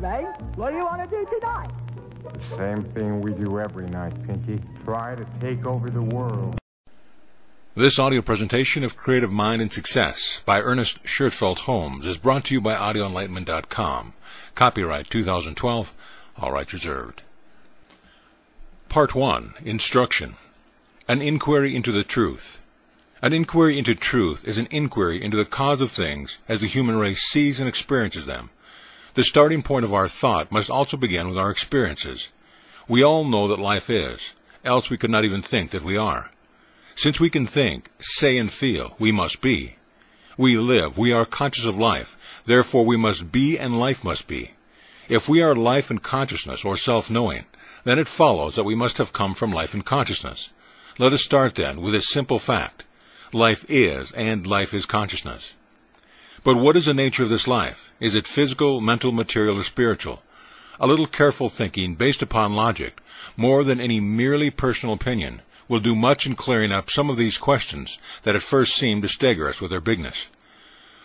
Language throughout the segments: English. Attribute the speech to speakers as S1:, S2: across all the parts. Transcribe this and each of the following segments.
S1: Ray. What do you want to do tonight?
S2: The same thing we do every night, Pinky. Try to take over the world.
S3: This audio presentation of Creative Mind and Success by Ernest Shurfeld Holmes is brought to you by audioenlightenment.com. Copyright 2012, all rights reserved. Part 1, Instruction. An inquiry into the truth. An inquiry into truth is an inquiry into the cause of things as the human race sees and experiences them. The starting point of our thought must also begin with our experiences. We all know that life is, else we could not even think that we are. Since we can think, say, and feel, we must be. We live, we are conscious of life, therefore we must be and life must be. If we are life and consciousness, or self-knowing, then it follows that we must have come from life and consciousness. Let us start then with this simple fact. Life is, and life is consciousness. But what is the nature of this life? Is it physical, mental, material, or spiritual? A little careful thinking based upon logic, more than any merely personal opinion, will do much in clearing up some of these questions that at first seem to stagger us with their bigness.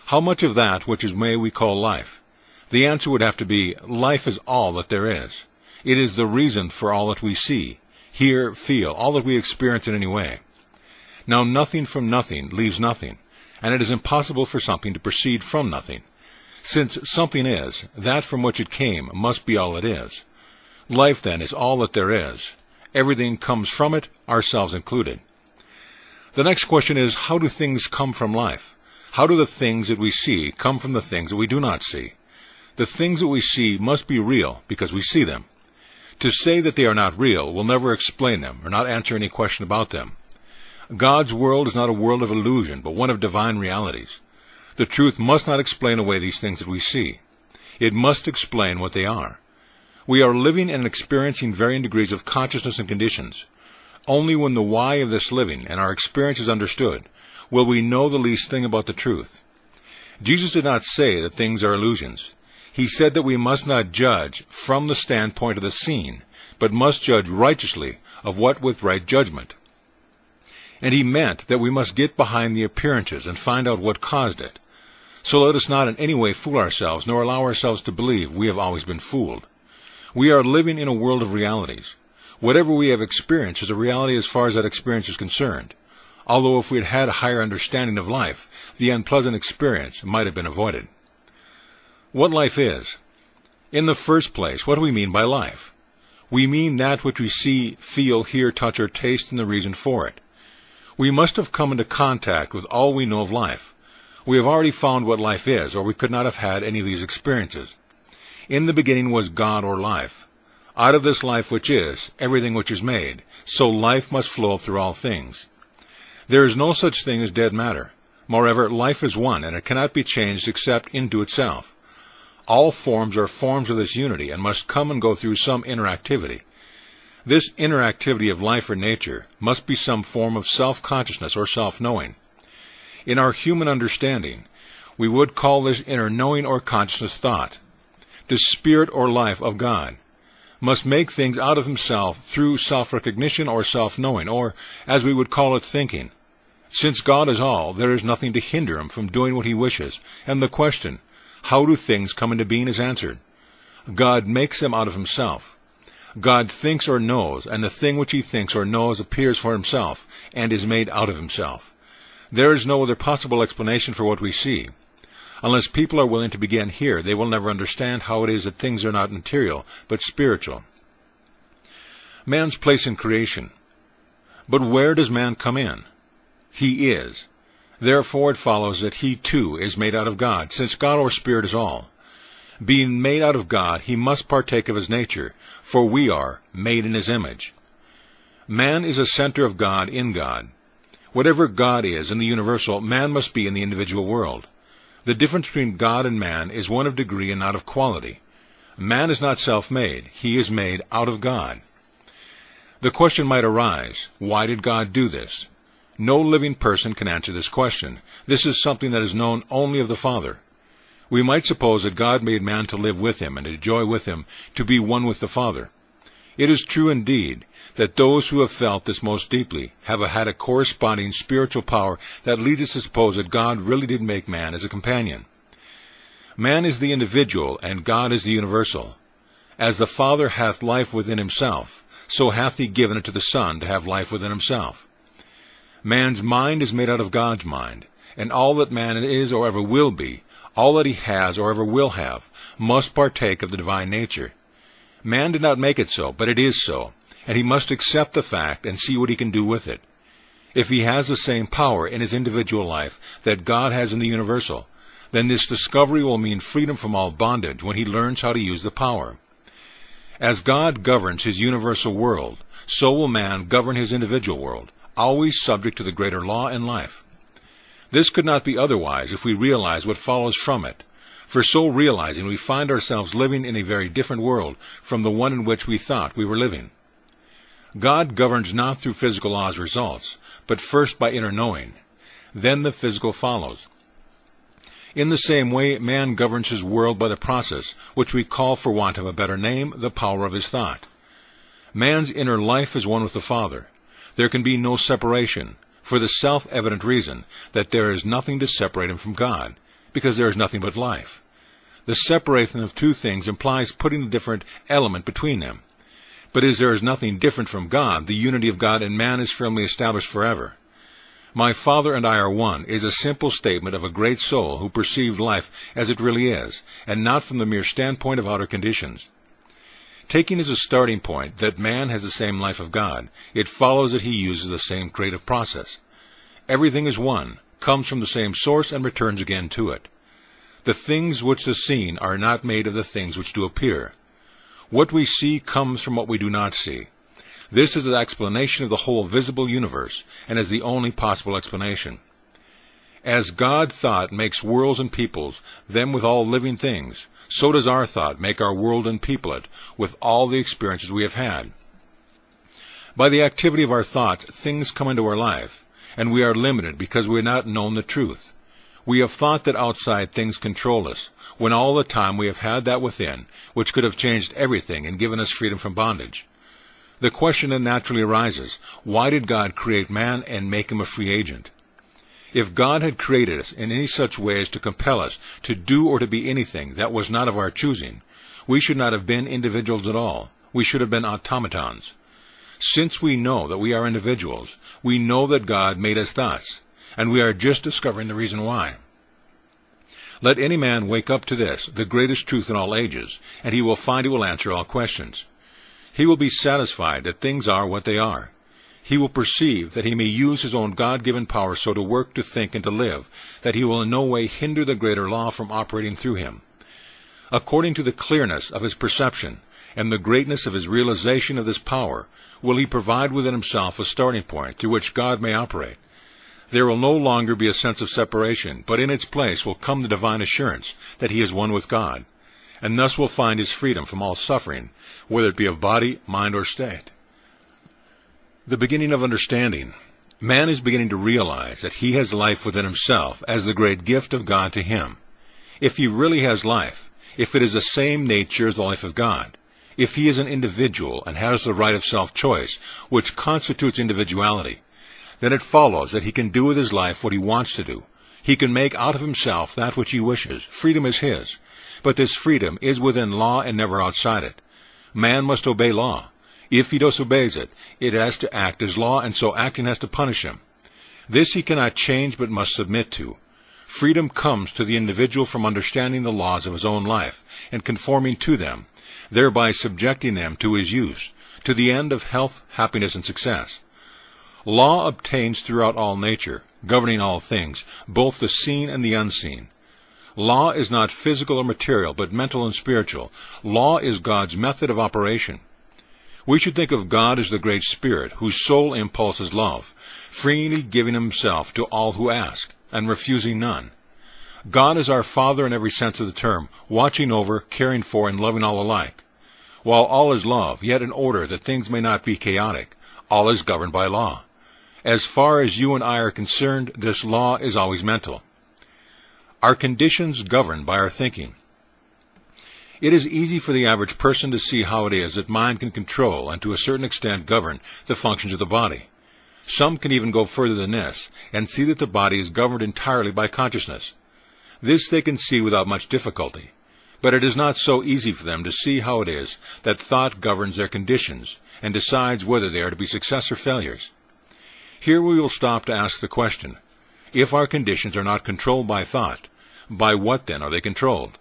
S3: How much of that which is may we call life? The answer would have to be, life is all that there is. It is the reason for all that we see, hear, feel, all that we experience in any way. Now nothing from nothing leaves nothing, and it is impossible for something to proceed from nothing. Since something is, that from which it came must be all it is. Life, then, is all that there is. Everything comes from it, ourselves included. The next question is, how do things come from life? How do the things that we see come from the things that we do not see? The things that we see must be real because we see them. To say that they are not real will never explain them or not answer any question about them. God's world is not a world of illusion, but one of divine realities. The truth must not explain away these things that we see. It must explain what they are. We are living and experiencing varying degrees of consciousness and conditions. Only when the why of this living and our experience is understood will we know the least thing about the truth. Jesus did not say that things are illusions. He said that we must not judge from the standpoint of the seen, but must judge righteously of what with right judgment. And he meant that we must get behind the appearances and find out what caused it. So let us not in any way fool ourselves, nor allow ourselves to believe we have always been fooled. We are living in a world of realities. Whatever we have experienced is a reality as far as that experience is concerned. Although if we had had a higher understanding of life, the unpleasant experience might have been avoided. What life is? In the first place, what do we mean by life? We mean that which we see, feel, hear, touch, or taste, and the reason for it. We must have come into contact with all we know of life. We have already found what life is, or we could not have had any of these experiences. In the beginning was God or life. Out of this life which is, everything which is made, so life must flow through all things. There is no such thing as dead matter. Moreover, life is one, and it cannot be changed except into itself. All forms are forms of this unity, and must come and go through some interactivity. This interactivity of life or nature must be some form of self-consciousness or self-knowing. In our human understanding, we would call this inner knowing or consciousness thought. The spirit or life of God must make things out of himself through self-recognition or self-knowing, or, as we would call it, thinking. Since God is all, there is nothing to hinder him from doing what he wishes, and the question, how do things come into being, is answered. God makes them out of himself. God thinks or knows, and the thing which he thinks or knows appears for himself, and is made out of himself. There is no other possible explanation for what we see. Unless people are willing to begin here, they will never understand how it is that things are not material, but spiritual. Man's place in creation. But where does man come in? He is. Therefore it follows that he too is made out of God, since God or Spirit is all. Being made out of God, he must partake of his nature, for we are made in his image. Man is a center of God in God. Whatever God is in the universal, man must be in the individual world. The difference between God and man is one of degree and not of quality. Man is not self-made. He is made out of God. The question might arise, why did God do this? No living person can answer this question. This is something that is known only of the Father. We might suppose that God made man to live with him and to joy with him, to be one with the Father. It is true indeed that those who have felt this most deeply have had a corresponding spiritual power that leads us to suppose that God really did make man as a companion. Man is the individual, and God is the universal. As the Father hath life within himself, so hath he given it to the Son to have life within himself. Man's mind is made out of God's mind, and all that man is or ever will be, all that he has or ever will have, must partake of the divine nature. Man did not make it so, but it is so, and he must accept the fact and see what he can do with it. If he has the same power in his individual life that God has in the universal, then this discovery will mean freedom from all bondage when he learns how to use the power. As God governs his universal world, so will man govern his individual world, always subject to the greater law in life. This could not be otherwise if we realize what follows from it, for so realizing we find ourselves living in a very different world from the one in which we thought we were living. God governs not through physical laws results, but first by inner knowing. Then the physical follows. In the same way, man governs his world by the process, which we call, for want of a better name, the power of his thought. Man's inner life is one with the Father. There can be no separation, for the self-evident reason that there is nothing to separate him from God, because there is nothing but life. The separation of two things implies putting a different element between them. But as there is nothing different from God, the unity of God and man is firmly established forever. My Father and I are one is a simple statement of a great soul who perceived life as it really is, and not from the mere standpoint of outer conditions. Taking as a starting point that man has the same life of God, it follows that he uses the same creative process. Everything is one, comes from the same source, and returns again to it. The things which are seen are not made of the things which do appear. What we see comes from what we do not see. This is the explanation of the whole visible universe, and is the only possible explanation. As God thought makes worlds and peoples, them with all living things, so does our thought make our world and people it, with all the experiences we have had. By the activity of our thoughts, things come into our life, and we are limited because we have not known the truth. We have thought that outside things control us, when all the time we have had that within, which could have changed everything and given us freedom from bondage. The question then naturally arises, why did God create man and make him a free agent? If God had created us in any such way as to compel us to do or to be anything that was not of our choosing, we should not have been individuals at all. We should have been automatons. Since we know that we are individuals, we know that God made us thus, and we are just discovering the reason why. Let any man wake up to this, the greatest truth in all ages, and he will find it will answer all questions. He will be satisfied that things are what they are. He will perceive that he may use his own God-given power so to work, to think, and to live, that he will in no way hinder the greater law from operating through him. According to the clearness of his perception and the greatness of his realization of this power, will he provide within himself a starting point through which God may operate. There will no longer be a sense of separation, but in its place will come the divine assurance that he is one with God, and thus will find his freedom from all suffering, whether it be of body, mind, or state. The beginning of understanding. Man is beginning to realize that he has life within himself as the great gift of God to him. If he really has life, if it is the same nature as the life of God, if he is an individual and has the right of self-choice, which constitutes individuality, then it follows that he can do with his life what he wants to do. He can make out of himself that which he wishes. Freedom is his. But this freedom is within law and never outside it. Man must obey law. If he disobeys it, it has to act as law, and so acting has to punish him. This he cannot change but must submit to. Freedom comes to the individual from understanding the laws of his own life and conforming to them, thereby subjecting them to his use, to the end of health, happiness, and success. Law obtains throughout all nature, governing all things, both the seen and the unseen. Law is not physical or material, but mental and spiritual. Law is God's method of operation. We should think of God as the Great Spirit, whose sole impulse is love, freely giving himself to all who ask, and refusing none. God is our Father in every sense of the term, watching over, caring for, and loving all alike. While all is love, yet in order that things may not be chaotic, all is governed by law. As far as you and I are concerned, this law is always mental. Our conditions governed by our thinking. It is easy for the average person to see how it is that mind can control and to a certain extent govern the functions of the body. Some can even go further than this and see that the body is governed entirely by consciousness. This they can see without much difficulty. But it is not so easy for them to see how it is that thought governs their conditions and decides whether they are to be success or failures. Here we will stop to ask the question, if our conditions are not controlled by thought, by what then are they controlled?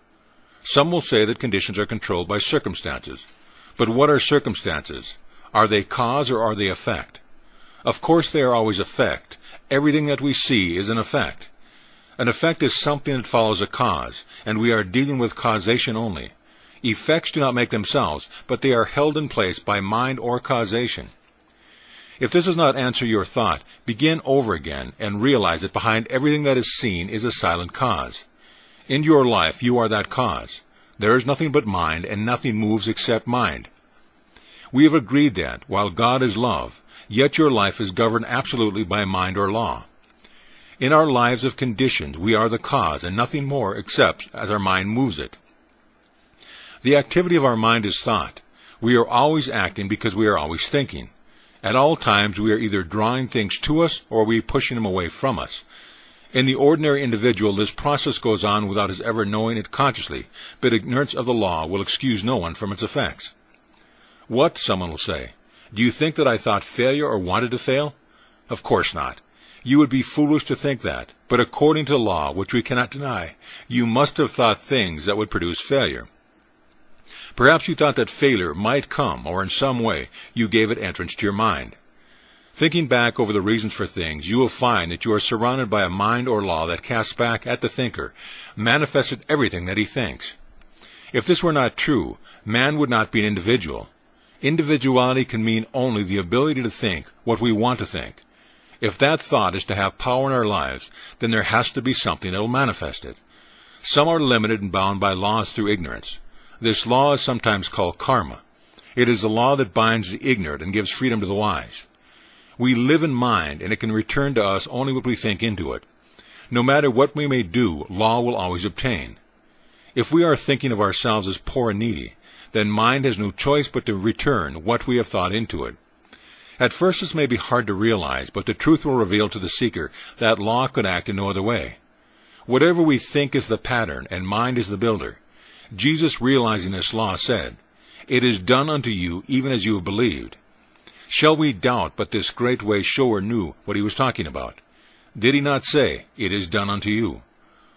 S3: Some will say that conditions are controlled by circumstances. But what are circumstances? Are they cause or are they effect? Of course they are always effect. Everything that we see is an effect. An effect is something that follows a cause, and we are dealing with causation only. Effects do not make themselves, but they are held in place by mind or causation. If this does not answer your thought, begin over again and realize that behind everything that is seen is a silent cause. In your life you are that cause. There is nothing but mind, and nothing moves except mind. We have agreed that, while God is love, yet your life is governed absolutely by mind or law. In our lives of conditions, we are the cause, and nothing more except as our mind moves it. The activity of our mind is thought. We are always acting because we are always thinking. At all times, we are either drawing things to us or we are pushing them away from us. In the ordinary individual, this process goes on without his ever knowing it consciously, but ignorance of the law will excuse no one from its effects. What, someone will say, do you think that I thought failure or wanted to fail? Of course not. You would be foolish to think that, but according to the law, which we cannot deny, you must have thought things that would produce failure. Perhaps you thought that failure might come, or in some way you gave it entrance to your mind. Thinking back over the reasons for things, you will find that you are surrounded by a mind or law that casts back at the thinker, manifested everything that he thinks. If this were not true, man would not be an individual. Individuality can mean only the ability to think what we want to think. If that thought is to have power in our lives, then there has to be something that will manifest it. Some are limited and bound by laws through ignorance. This law is sometimes called karma. It is the law that binds the ignorant and gives freedom to the wise. We live in mind, and it can return to us only what we think into it. No matter what we may do, law will always obtain. If we are thinking of ourselves as poor and needy, then mind has no choice but to return what we have thought into it. At first this may be hard to realize, but the truth will reveal to the seeker that law could act in no other way. Whatever we think is the pattern, and mind is the builder. Jesus, realizing this law, said, "It is done unto you even as you have believed." Shall we doubt but this great way shower knew what he was talking about? Did he not say, "It is done unto you"?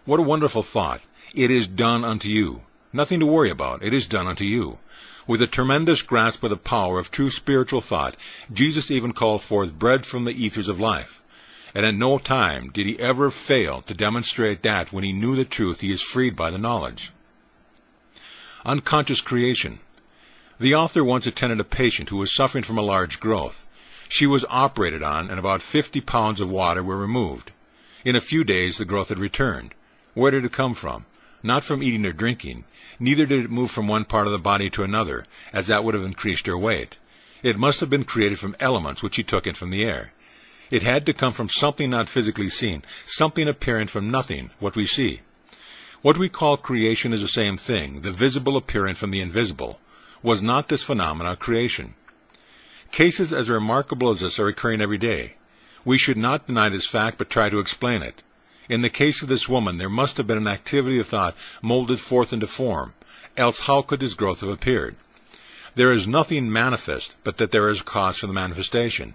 S3: What a wonderful thought. It is done unto you. Nothing to worry about. It is done unto you. With a tremendous grasp of the power of true spiritual thought, Jesus even called forth bread from the ethers of life. And at no time did he ever fail to demonstrate that when he knew the truth he is freed by the knowledge. Unconscious creation. The author once attended a patient who was suffering from a large growth. She was operated on, and about 50 pounds of water were removed. In a few days the growth had returned. Where did it come from? Not from eating or drinking. Neither did it move from one part of the body to another, as that would have increased her weight. It must have been created from elements which she took in from the air. It had to come from something not physically seen, something appearing from nothing, what we see. What we call creation is the same thing, the visible appearing from the invisible. Was not this phenomena creation? Cases as remarkable as this are occurring every day. We should not deny this fact, but try to explain it. In the case of this woman, there must have been an activity of thought molded forth into form, else how could this growth have appeared? There is nothing manifest but that there is a cause for the manifestation.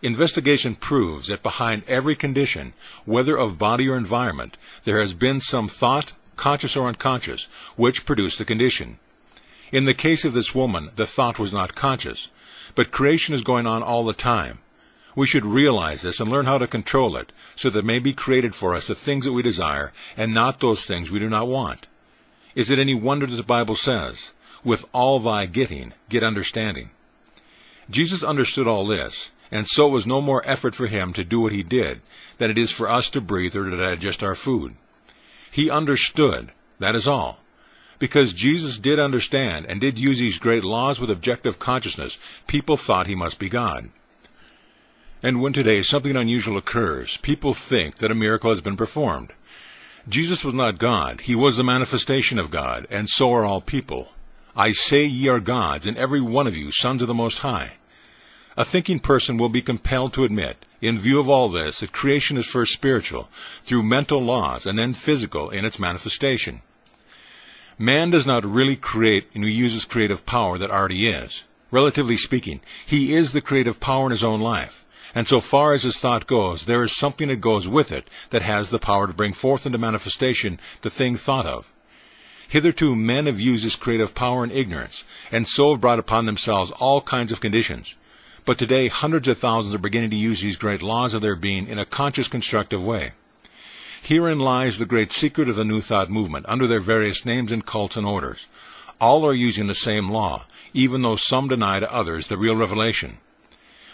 S3: Investigation proves that behind every condition, whether of body or environment, there has been some thought, conscious or unconscious, which produced the condition. In the case of this woman, the thought was not conscious, but creation is going on all the time. We should realize this and learn how to control it, so that it may be created for us the things that we desire, and not those things we do not want. Is it any wonder that the Bible says, "With all thy getting, get understanding"? Jesus understood all this, and so it was no more effort for him to do what he did than it is for us to breathe or to digest our food. He understood, that is all. Because Jesus did understand and did use these great laws with objective consciousness, people thought he must be God. And when today something unusual occurs, people think that a miracle has been performed. Jesus was not God. He was the manifestation of God, and so are all people. I say ye are gods, and every one of you sons of the Most High. A thinking person will be compelled to admit, In view of all this, that creation is first spiritual, through mental laws, and then physical in its manifestation. Man does not really create and he uses creative power that already is. Relatively speaking, he is the creative power in his own life. And so far as his thought goes, there is something that goes with it that has the power to bring forth into manifestation the thing thought of. Hitherto men have used this creative power in ignorance, and so have brought upon themselves all kinds of conditions. But today hundreds of thousands are beginning to use these great laws of their being in a conscious, constructive way. Herein lies the great secret of the New Thought movement, under their various names and cults and orders. All are using the same law, even though some deny to others the real revelation.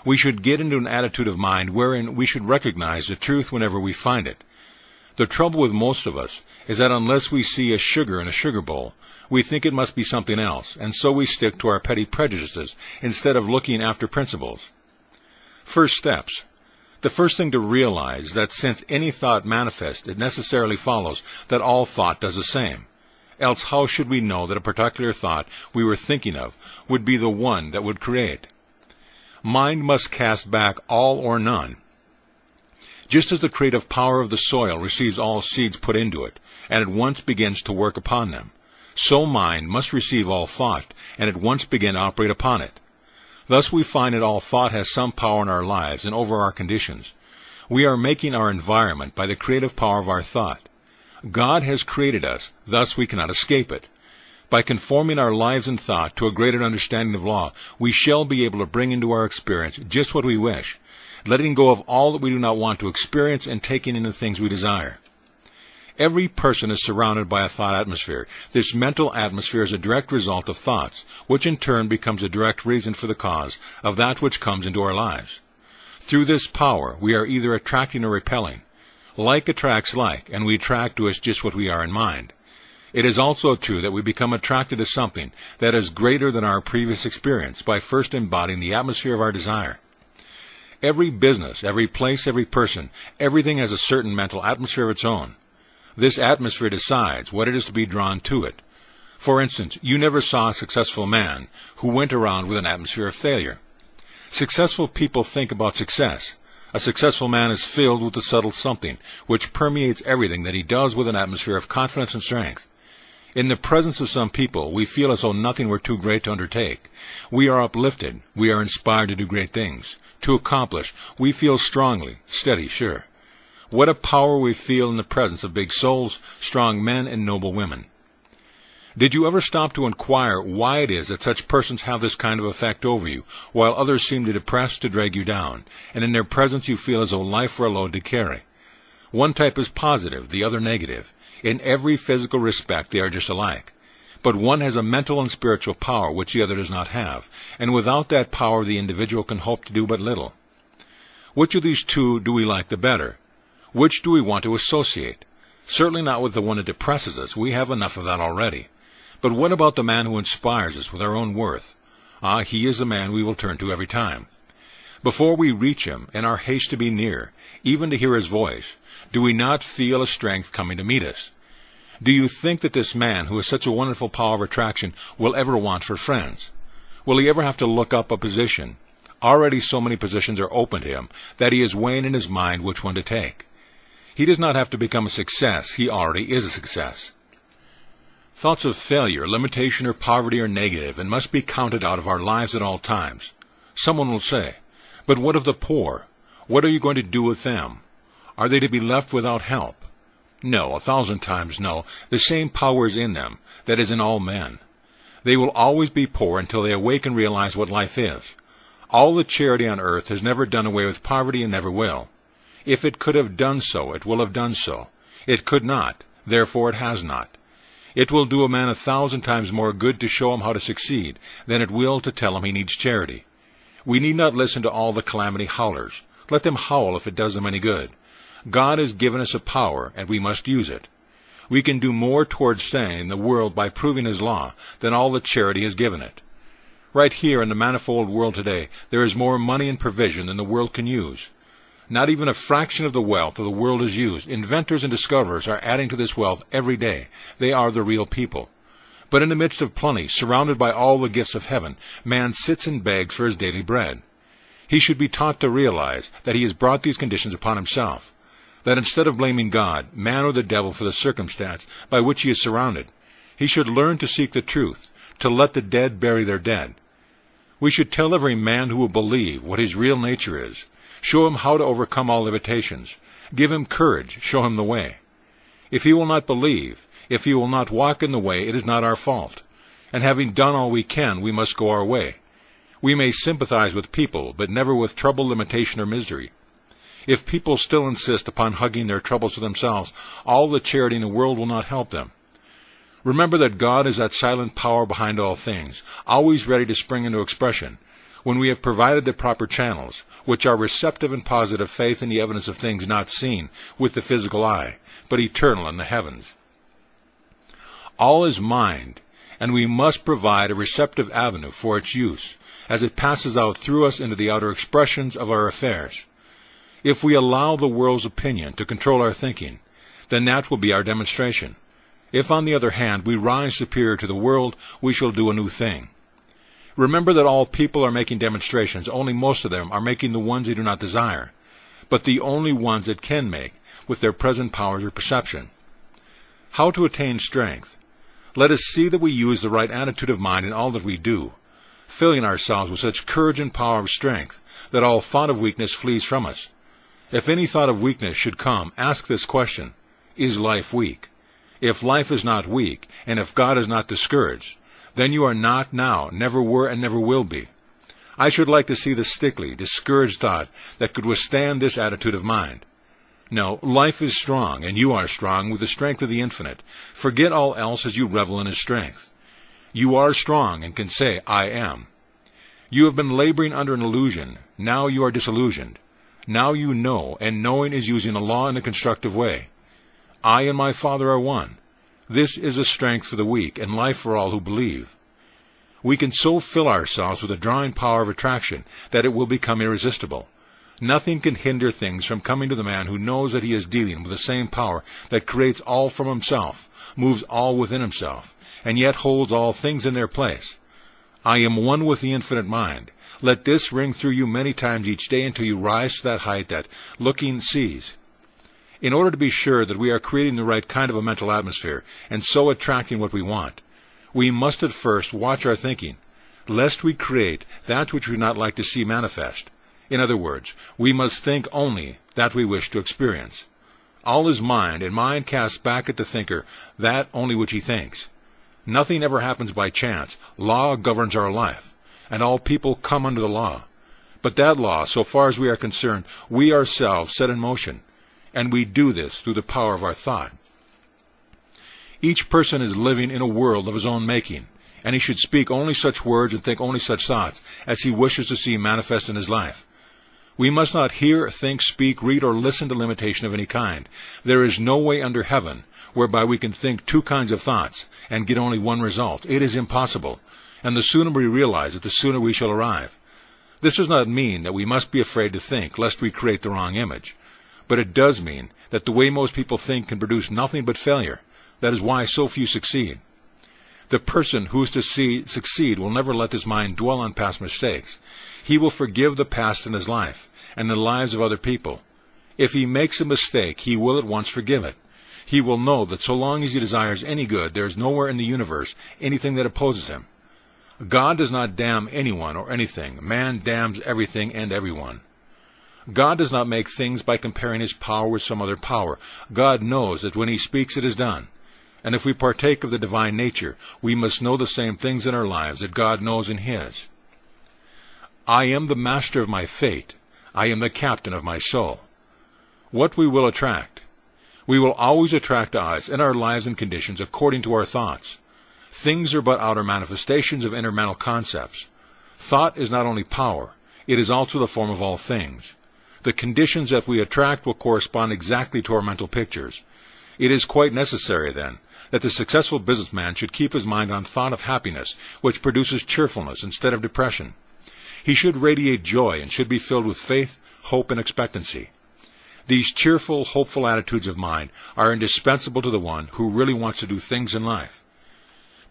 S3: We should get into an attitude of mind wherein we should recognize the truth whenever we find it. The trouble with most of us is that unless we see a sugar in a sugar bowl, we think it must be something else, and so we stick to our petty prejudices instead of looking after principles. First steps. The first thing to realize is that since any thought manifests, it necessarily follows that all thought does the same. Else how should we know that a particular thought we were thinking of would be the one that would create? Mind must cast back all or none. Just as the creative power of the soil receives all seeds put into it, and at once begins to work upon them, so mind must receive all thought, and at once begin to operate upon it. Thus we find that all thought has some power in our lives and over our conditions. We are making our environment by the creative power of our thought. God has created us, thus we cannot escape it. By conforming our lives and thought to a greater understanding of law, we shall be able to bring into our experience just what we wish, letting go of all that we do not want to experience and taking in the things we desire. Every person is surrounded by a thought atmosphere. This mental atmosphere is a direct result of thoughts, which in turn becomes a direct reason for the cause of that which comes into our lives. Through this power, we are either attracting or repelling. Like attracts like, and we attract to us just what we are in mind. It is also true that we become attracted to something that is greater than our previous experience by first embodying the atmosphere of our desire. Every business, every place, every person, everything has a certain mental atmosphere of its own. This atmosphere decides what it is to be drawn to it. For instance, you never saw a successful man who went around with an atmosphere of failure. Successful people think about success. A successful man is filled with the subtle something which permeates everything that he does with an atmosphere of confidence and strength. In the presence of some people, we feel as though nothing were too great to undertake. We are uplifted. We are inspired to do great things. To accomplish, we feel strongly, steady, sure. What a power we feel in the presence of big souls, strong men, and noble women. Did you ever stop to inquire why it is that such persons have this kind of effect over you, while others seem to depress, to drag you down, and in their presence you feel as though life were a load to carry? One type is positive, the other negative. In every physical respect they are just alike. But one has a mental and spiritual power which the other does not have, and without that power the individual can hope to do but little. Which of these two do we like the better? Which do we want to associate? Certainly not with the one that depresses us. We have enough of that already. But what about the man who inspires us with our own worth? He is the man we will turn to every time. Before we reach him, in our haste to be near, even to hear his voice, do we not feel a strength coming to meet us? Do you think that this man, who has such a wonderful power of attraction, will ever want for friends? Will he ever have to look up a position? Already so many positions are open to him that he is weighing in his mind which one to take. He does not have to become a success. He already is a success. Thoughts of failure, limitation, or poverty are negative and must be counted out of our lives at all times. Someone will say, but what of the poor? What are you going to do with them? Are they to be left without help? No, 1,000 times no. The same power is in them that is in all men. They will always be poor until they awake and realize what life is. All the charity on earth has never done away with poverty and never will. If it could have done so, it will have done so. It could not, therefore it has not. It will do a man 1,000 times more good to show him how to succeed than it will to tell him he needs charity. We need not listen to all the calamity howlers. Let them howl if it does them any good. God has given us a power, and we must use it. We can do more towards staying in the world by proving His law than all the charity has given it. Right here in the manifold world today, there is more money and provision than the world can use. Not even a fraction of the wealth of the world is used. Inventors and discoverers are adding to this wealth every day. They are the real people. But in the midst of plenty, surrounded by all the gifts of heaven, man sits and begs for his daily bread. He should be taught to realize that he has brought these conditions upon himself, that instead of blaming God, man, or the devil for the circumstance by which he is surrounded, he should learn to seek the truth, to let the dead bury their dead. We should tell every man who will believe what his real nature is, show him how to overcome all limitations, give him courage, show him the way. If he will not believe, if he will not walk in the way, it is not our fault. And having done all we can, we must go our way. We may sympathize with people, but never with trouble, limitation, or misery. If people still insist upon hugging their troubles to themselves, all the charity in the world will not help them. Remember that God is that silent power behind all things, always ready to spring into expression, when we have provided the proper channels, which are receptive and positive faith in the evidence of things not seen with the physical eye, but eternal in the heavens. All is mind, and we must provide a receptive avenue for its use, as it passes out through us into the outer expressions of our affairs. If we allow the world's opinion to control our thinking, then that will be our demonstration. If, on the other hand, we rise superior to the world, we shall do a new thing. Remember that all people are making demonstrations, only most of them are making the ones they do not desire, but the only ones that can make with their present powers of perception. How to attain strength? Let us see that we use the right attitude of mind in all that we do, filling ourselves with such courage and power of strength that all thought of weakness flees from us. If any thought of weakness should come, ask this question: is life weak? If life is not weak, and if God is not discouraged, then you are not now, never were, and never will be. I should like to see the stickly, discouraged thought that could withstand this attitude of mind. No, life is strong, and you are strong with the strength of the infinite. Forget all else as you revel in his strength. You are strong and can say, I am. You have been laboring under an illusion. Now you are disillusioned. Now you know, and knowing is using the law in a constructive way. I and my Father are one. This is a strength for the weak, and life for all who believe. We can so fill ourselves with the drawing power of attraction that it will become irresistible. Nothing can hinder things from coming to the man who knows that he is dealing with the same power that creates all from himself, moves all within himself, and yet holds all things in their place. I am one with the infinite mind. Let this ring through you many times each day until you rise to that height that looking sees. In order to be sure that we are creating the right kind of a mental atmosphere and so attracting what we want, we must at first watch our thinking, lest we create that which we would not like to see manifest. In other words, we must think only that we wish to experience. All is mind, and mind casts back at the thinker that only which he thinks. Nothing ever happens by chance. Law governs our life, and all people come under the law. But that law, so far as we are concerned, we ourselves set in motion, and we do this through the power of our thought. Each person is living in a world of his own making, and he should speak only such words and think only such thoughts as he wishes to see manifest in his life. We must not hear, think, speak, read, or listen to limitation of any kind. There is no way under heaven whereby we can think two kinds of thoughts and get only one result. It is impossible, and the sooner we realize it, the sooner we shall arrive. This does not mean that we must be afraid to think, lest we create the wrong image. But it does mean that the way most people think can produce nothing but failure. That is why so few succeed. The person who is to succeed will never let his mind dwell on past mistakes. He will forgive the past in his life and the lives of other people. If he makes a mistake, he will at once forgive it. He will know that so long as he desires any good, there is nowhere in the universe anything that opposes him. God does not damn anyone or anything. Man damns everything and everyone. God does not make things by comparing his power with some other power. God knows that when he speaks, it is done. And if we partake of the divine nature, we must know the same things in our lives that God knows in his. I am the master of my fate. I am the captain of my soul. What we will attract. We will always attract to us in our lives and conditions according to our thoughts. Things are but outer manifestations of inner mental concepts. Thought is not only power, it is also the form of all things. The conditions that we attract will correspond exactly to our mental pictures. It is quite necessary, then, that the successful businessman should keep his mind on thought of happiness, which produces cheerfulness instead of depression. He should radiate joy and should be filled with faith, hope, and expectancy. These cheerful, hopeful attitudes of mind are indispensable to the one who really wants to do things in life.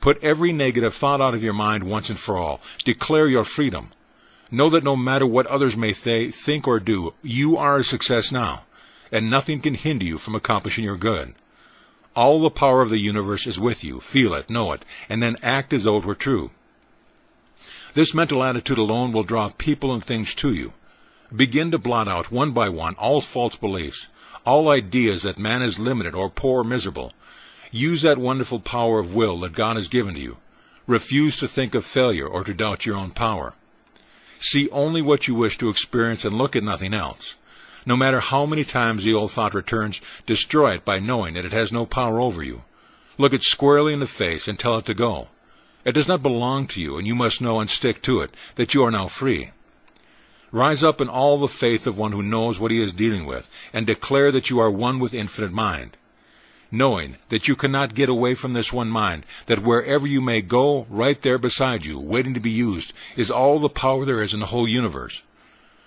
S3: Put every negative thought out of your mind once and for all. Declare your freedom. Know that no matter what others may think or do, you are a success now, and nothing can hinder you from accomplishing your good. All the power of the universe is with you. Feel it, know it, and then act as though it were true. This mental attitude alone will draw people and things to you. Begin to blot out one by one all false beliefs, all ideas that man is limited or poor or miserable. Use that wonderful power of will that God has given to you. Refuse to think of failure or to doubt your own power. See only what you wish to experience and look at nothing else. No matter how many times the old thought returns, destroy it by knowing that it has no power over you. Look it squarely in the face and tell it to go. It does not belong to you, and you must know and stick to it, that you are now free. Rise up in all the faith of one who knows what he is dealing with, and declare that you are one with infinite mind. Knowing that you cannot get away from this one mind, that wherever you may go, right there beside you, waiting to be used, is all the power there is in the whole universe.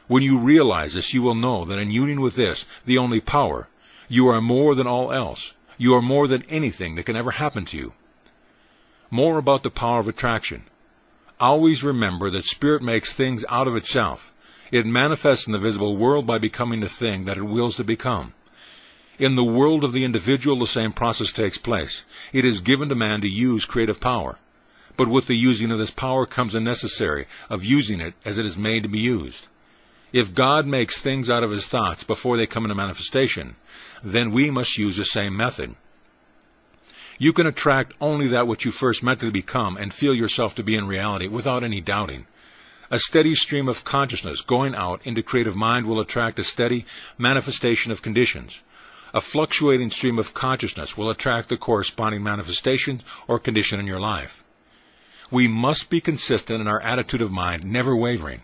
S3: When you realize this, you will know that in union with this, the only power, you are more than all else. You are more than anything that can ever happen to you. More about the power of attraction. Always remember that Spirit makes things out of itself. It manifests in the visible world by becoming the thing that it wills to become. In the world of the individual, the same process takes place. It is given to man to use creative power. But with the using of this power comes the necessary of using it as it is made to be used. If God makes things out of his thoughts before they come into manifestation, then we must use the same method. You can attract only that which you first mentally become and feel yourself to be in reality without any doubting. A steady stream of consciousness going out into creative mind will attract a steady manifestation of conditions. A fluctuating stream of consciousness will attract the corresponding manifestation or condition in your life. We must be consistent in our attitude of mind, never wavering.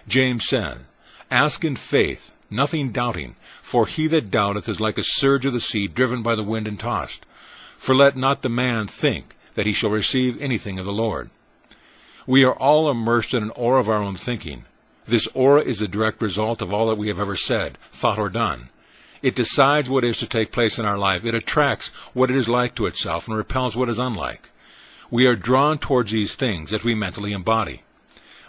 S3: James said, "Ask in faith, nothing doubting, for he that doubteth is like a surge of the sea driven by the wind and tossed. For let not the man think that he shall receive anything of the Lord." We are all immersed in an aura of our own thinking. This aura is the direct result of all that we have ever said, thought, or done. It decides what is to take place in our life. It attracts what it is like to itself and repels what is unlike. We are drawn towards these things that we mentally embody.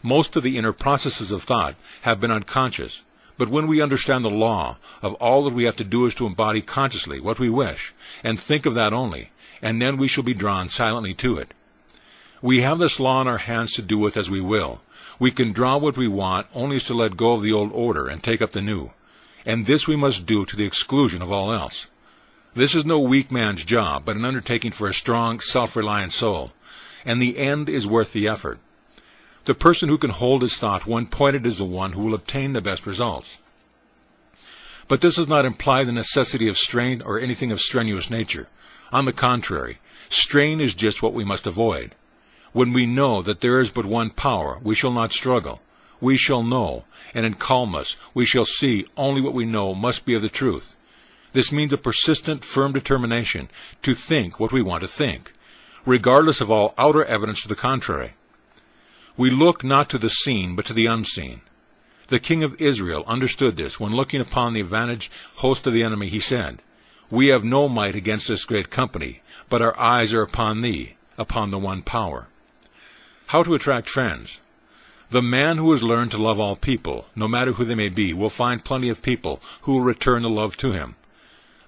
S3: Most of the inner processes of thought have been unconscious, but when we understand the law of all that we have to do is to embody consciously what we wish, and think of that only, and then we shall be drawn silently to it. We have this law in our hands to do with as we will. We can draw what we want only as to let go of the old order and take up the new, and this we must do to the exclusion of all else. This is no weak man's job, but an undertaking for a strong, self-reliant soul, and the end is worth the effort. The person who can hold his thought one-pointed is the one who will obtain the best results. But this does not imply the necessity of strain or anything of strenuous nature. On the contrary, strain is just what we must avoid. When we know that there is but one power, we shall not struggle. We shall know, and in calmness we shall see only what we know must be of the truth. This means a persistent, firm determination to think what we want to think, regardless of all outer evidence to the contrary. We look not to the seen, but to the unseen. The king of Israel understood this when looking upon the avenged host of the enemy. He said, "We have no might against this great company, but our eyes are upon thee, upon the one power." How to attract friends? The man who has learned to love all people, no matter who they may be, will find plenty of people who will return the love to him.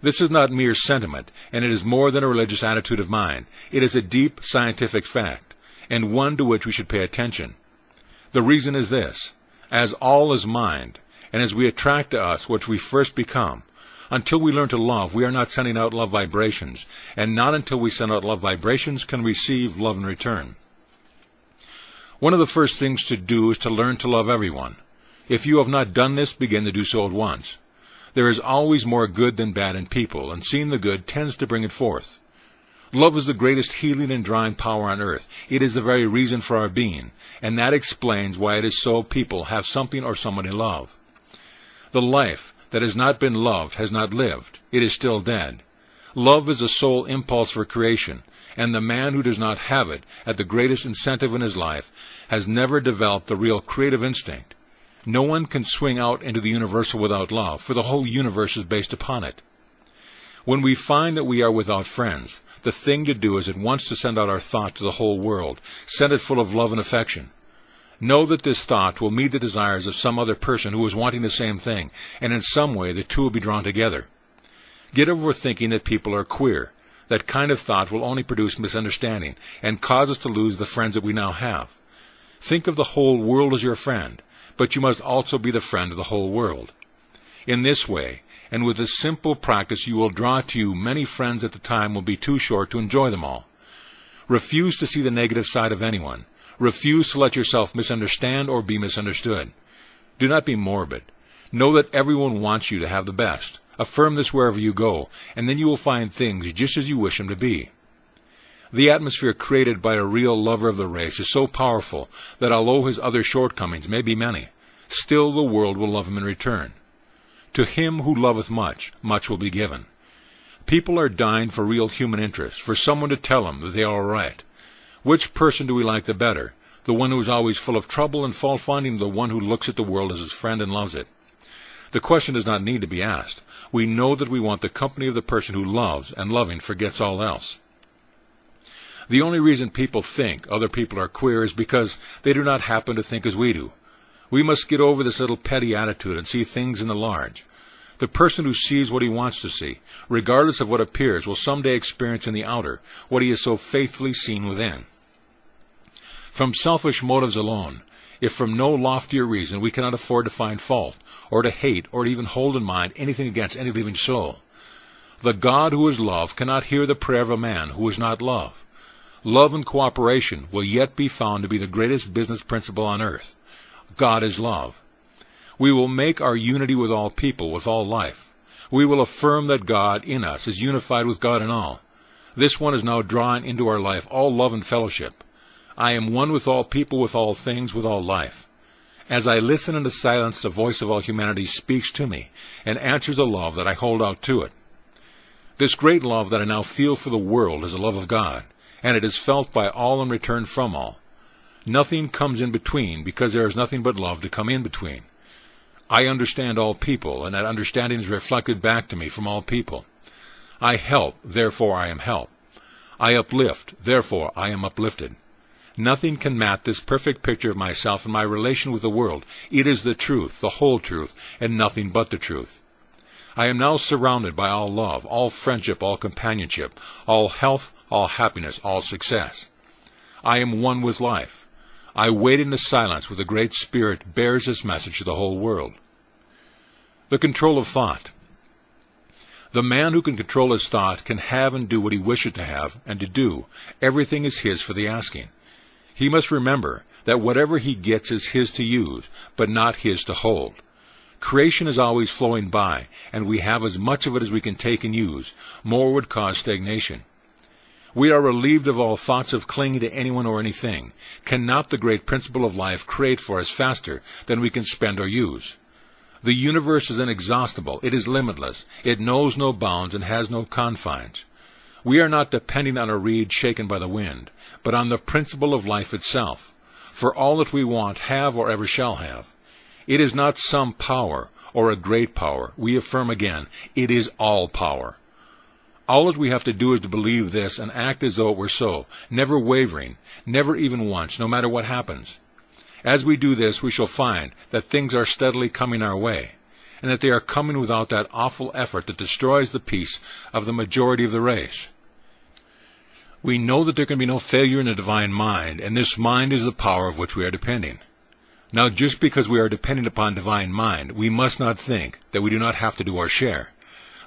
S3: This is not mere sentiment, and it is more than a religious attitude of mind. It is a deep scientific fact, and one to which we should pay attention. The reason is this: as all is mind, and as we attract to us what we first become, until we learn to love, we are not sending out love vibrations, and not until we send out love vibrations can we receive love in return. One of the first things to do is to learn to love everyone. If you have not done this, begin to do so at once. There is always more good than bad in people, and seeing the good tends to bring it forth. Love is the greatest healing and drawing power on earth. It is the very reason for our being, and that explains why it is so people have something or someone to love. The life that has not been loved has not lived. It is still dead. Love is the sole impulse for creation, and the man who does not have it at the greatest incentive in his life has never developed the real creative instinct. No one can swing out into the universal without love, for the whole universe is based upon it. When we find that we are without friends, the thing to do is at once to send out our thought to the whole world, send it full of love and affection. Know that this thought will meet the desires of some other person who is wanting the same thing, and in some way the two will be drawn together. Get over thinking that people are queer. That kind of thought will only produce misunderstanding and cause us to lose the friends that we now have. Think of the whole world as your friend, but you must also be the friend of the whole world. In this way, and with this simple practice, you will draw to you many friends that the time will be too short to enjoy them all. Refuse to see the negative side of anyone. Refuse to let yourself misunderstand or be misunderstood. Do not be morbid. Know that everyone wants you to have the best. Affirm this wherever you go, and then you will find things just as you wish them to be. The atmosphere created by a real lover of the race is so powerful that although his other shortcomings may be many, still the world will love him in return. To him who loveth much, much will be given. People are dying for real human interest, for someone to tell them that they are all right. Which person do we like the better? The one who is always full of trouble and fault-finding, or the one who looks at the world as his friend and loves it? The question does not need to be asked. We know that we want the company of the person who loves, and loving forgets all else. The only reason people think other people are queer is because they do not happen to think as we do. We must get over this little petty attitude and see things in the large. The person who sees what he wants to see, regardless of what appears, will someday experience in the outer what he has so faithfully seen within. From selfish motives alone, if from no loftier reason, we cannot afford to find fault, or to hate, or to even hold in mind anything against any living soul. The God who is love cannot hear the prayer of a man who is not love. Love and cooperation will yet be found to be the greatest business principle on earth. God is love. We will make our unity with all people, with all life. We will affirm that God in us is unified with God in all. This one is now drawing into our life all love and fellowship. I am one with all people, with all things, with all life. As I listen in the silence, the voice of all humanity speaks to me and answers the love that I hold out to it. This great love that I now feel for the world is the love of God, and it is felt by all in return from all. Nothing comes in between, because there is nothing but love to come in between. I understand all people, and that understanding is reflected back to me from all people. I help, therefore I am helped. I uplift, therefore I am uplifted. Nothing can match this perfect picture of myself and my relation with the world. It is the truth, the whole truth, and nothing but the truth. I am now surrounded by all love, all friendship, all companionship, all health, all happiness, all success. I am one with life. I wait in the silence where the Great Spirit bears this message to the whole world. The control of thought. The man who can control his thought can have and do what he wishes to have and to do. Everything is his for the asking. He must remember that whatever he gets is his to use, but not his to hold. Creation is always flowing by, and we have as much of it as we can take and use. More would cause stagnation. We are relieved of all thoughts of clinging to anyone or anything. Cannot the great principle of life create for us faster than we can spend or use? The universe is inexhaustible. It is limitless. It knows no bounds and has no confines. We are not depending on a reed shaken by the wind, but on the principle of life itself, for all that we want, have, or ever shall have. It is not some power, or a great power. We affirm again, it is all power. All that we have to do is to believe this and act as though it were so, never wavering, never even once, no matter what happens. As we do this, we shall find that things are steadily coming our way, and that they are coming without that awful effort that destroys the peace of the majority of the race. We know that there can be no failure in the divine mind, and this mind is the power of which we are depending. Now, just because we are depending upon divine mind, we must not think that we do not have to do our share.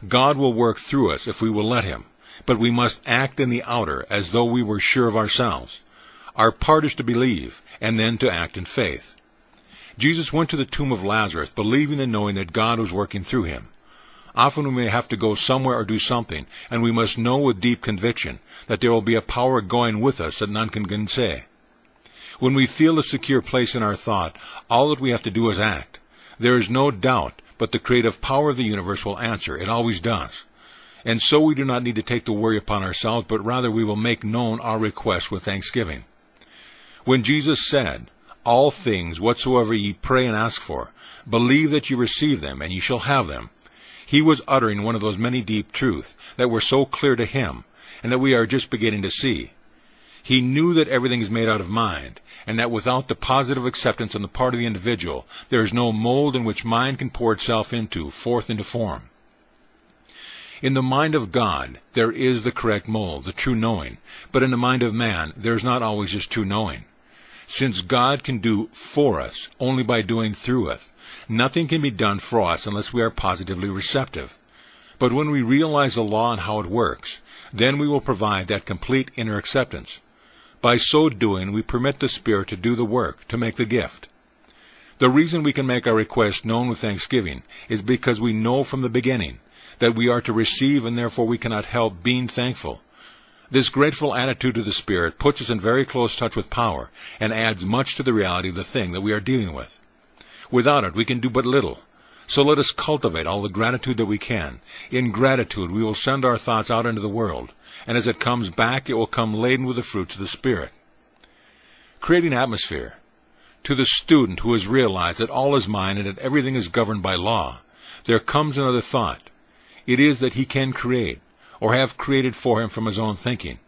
S3: God will work through us if we will let him, but we must act in the outer as though we were sure of ourselves. Our part is to believe, and then to act in faith. Jesus went to the tomb of Lazarus, believing and knowing that God was working through him. Often we may have to go somewhere or do something, and we must know with deep conviction that there will be a power going with us that none can gainsay. When we feel a secure place in our thought, all that we have to do is act. There is no doubt but the creative power of the universe will answer. It always does. And so we do not need to take the worry upon ourselves, but rather we will make known our request with thanksgiving. When Jesus said, "All things whatsoever ye pray and ask for, believe that ye receive them, and ye shall have them," he was uttering one of those many deep truths that were so clear to him, and that we are just beginning to see. He knew that everything is made out of mind, and that without the positive acceptance on the part of the individual, there is no mold in which mind can pour itself forth into form. In the mind of God, there is the correct mold, the true knowing, but in the mind of man, there is not always this true knowing. Since God can do for us only by doing through us, nothing can be done for us unless we are positively receptive. But when we realize the law and how it works, then we will provide that complete inner acceptance. By so doing, we permit the Spirit to do the work, to make the gift. The reason we can make our request known with thanksgiving is because we know from the beginning that we are to receive, and therefore we cannot help being thankful. This grateful attitude to the Spirit puts us in very close touch with power and adds much to the reality of the thing that we are dealing with. Without it, we can do but little. So let us cultivate all the gratitude that we can. In gratitude, we will send our thoughts out into the world, and as it comes back, it will come laden with the fruits of the Spirit. Creating atmosphere. To the student who has realized that all is mind and that everything is governed by law, there comes another thought. It is that he can create, or have created for him from his own thinking.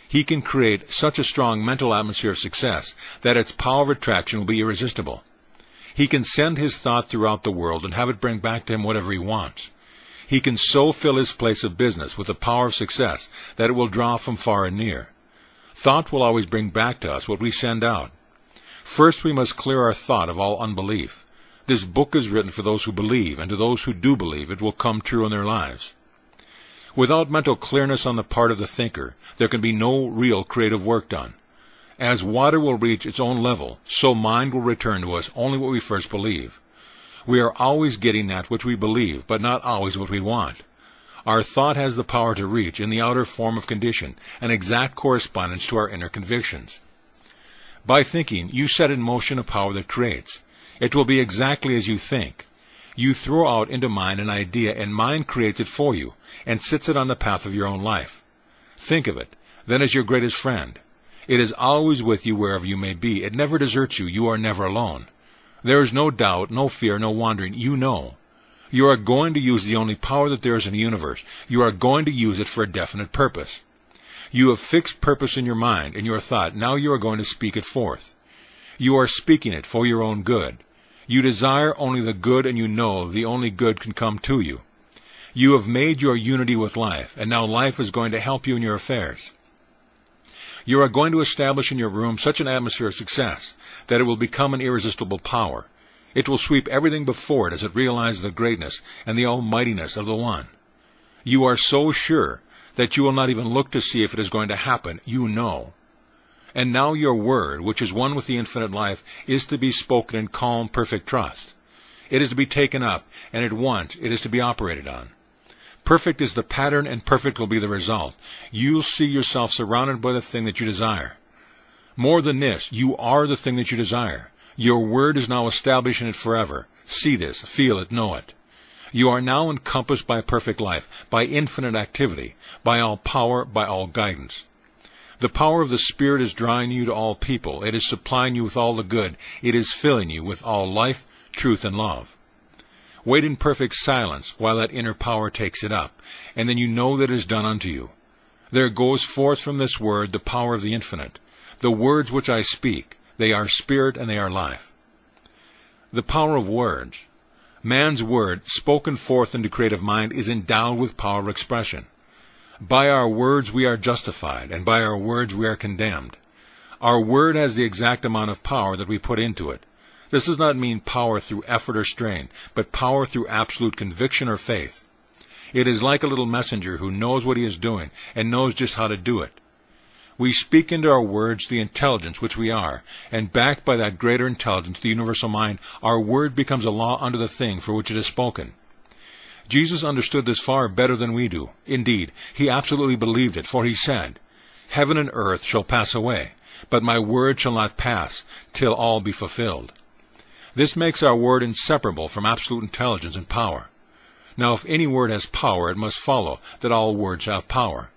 S3: He can create such a strong mental atmosphere of success that its power of attraction will be irresistible. He can send his thought throughout the world and have it bring back to him whatever he wants. He can so fill his place of business with the power of success that it will draw from far and near. Thought will always bring back to us what we send out. First, we must clear our thought of all unbelief. This book is written for those who believe, and to those who do believe, it will come true in their lives. Without mental clearness on the part of the thinker, there can be no real creative work done. As water will reach its own level, so mind will return to us only what we first believe. We are always getting that which we believe, but not always what we want. Our thought has the power to reach, in the outer form of condition, an exact correspondence to our inner convictions. By thinking, you set in motion a power that creates. It will be exactly as you think. You throw out into mind an idea, and mind creates it for you, and sits it on the path of your own life. Think of it, then, as your greatest friend. It is always with you wherever you may be. It never deserts you. You are never alone. There is no doubt, no fear, no wandering. You know. You are going to use the only power that there is in the universe. You are going to use it for a definite purpose. You have fixed purpose in your mind, in your thought. Now you are going to speak it forth. You are speaking it for your own good. You desire only the good, and you know the only good can come to you. You have made your unity with life, and now life is going to help you in your affairs. You are going to establish in your room such an atmosphere of success that it will become an irresistible power. It will sweep everything before it as it realizes the greatness and the almightiness of the One. You are so sure that you will not even look to see if it is going to happen. You know. And now your word, which is one with the infinite life, is to be spoken in calm, perfect trust. It is to be taken up, and at once it is to be operated on. Perfect is the pattern, and perfect will be the result. You'll see yourself surrounded by the thing that you desire. More than this, you are the thing that you desire. Your word is now established in it forever. See this, feel it, know it. You are now encompassed by perfect life, by infinite activity, by all power, by all guidance. The power of the Spirit is drawing you to all people. It is supplying you with all the good. It is filling you with all life, truth, and love. Wait in perfect silence while that inner power takes it up, and then you know that it is done unto you. There goes forth from this word the power of the infinite. The words which I speak, they are spirit and they are life. The power of words. Man's word, spoken forth into creative mind, is endowed with power of expression. By our words we are justified, and by our words we are condemned. Our word has the exact amount of power that we put into it. This does not mean power through effort or strain, but power through absolute conviction or faith. It is like a little messenger who knows what he is doing and knows just how to do it. We speak into our words the intelligence which we are, and backed by that greater intelligence, the universal mind, our word becomes a law unto the thing for which it is spoken. Jesus understood this far better than we do. Indeed, he absolutely believed it, for he said, "Heaven and earth shall pass away, but my word shall not pass, till all be fulfilled." This makes our word inseparable from absolute intelligence and power. Now, if any word has power, it must follow that all words have power.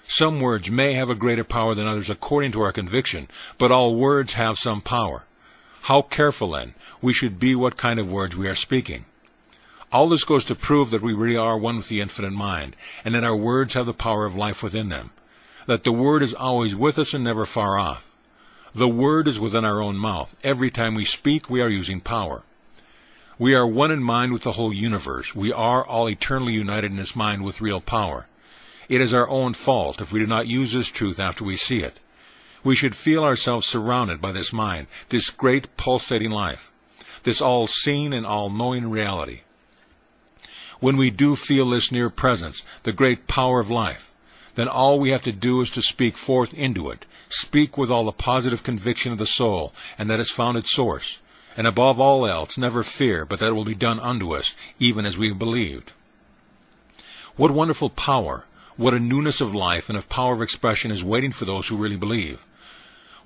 S3: Some words may have a greater power than others according to our conviction, but all words have some power. How careful, then, we should be what kind of words we are speaking. All this goes to prove that we really are one with the infinite mind, and that our words have the power of life within them. that the Word is always with us and never far off. The Word is within our own mouth. Every time we speak, we are using power. We are one in mind with the whole universe. We are all eternally united in this mind with real power. It is our own fault if we do not use this truth after we see it. We should feel ourselves surrounded by this mind, this great pulsating life, this all-seeing and all-knowing reality. When we do feel this near presence, the great power of life, then all we have to do is to speak forth into it, speak with all the positive conviction of the soul, and that is found its source, and above all else never fear but that it will be done unto us, even as we have believed. What wonderful power, what a newness of life and of power of expression is waiting for those who really believe.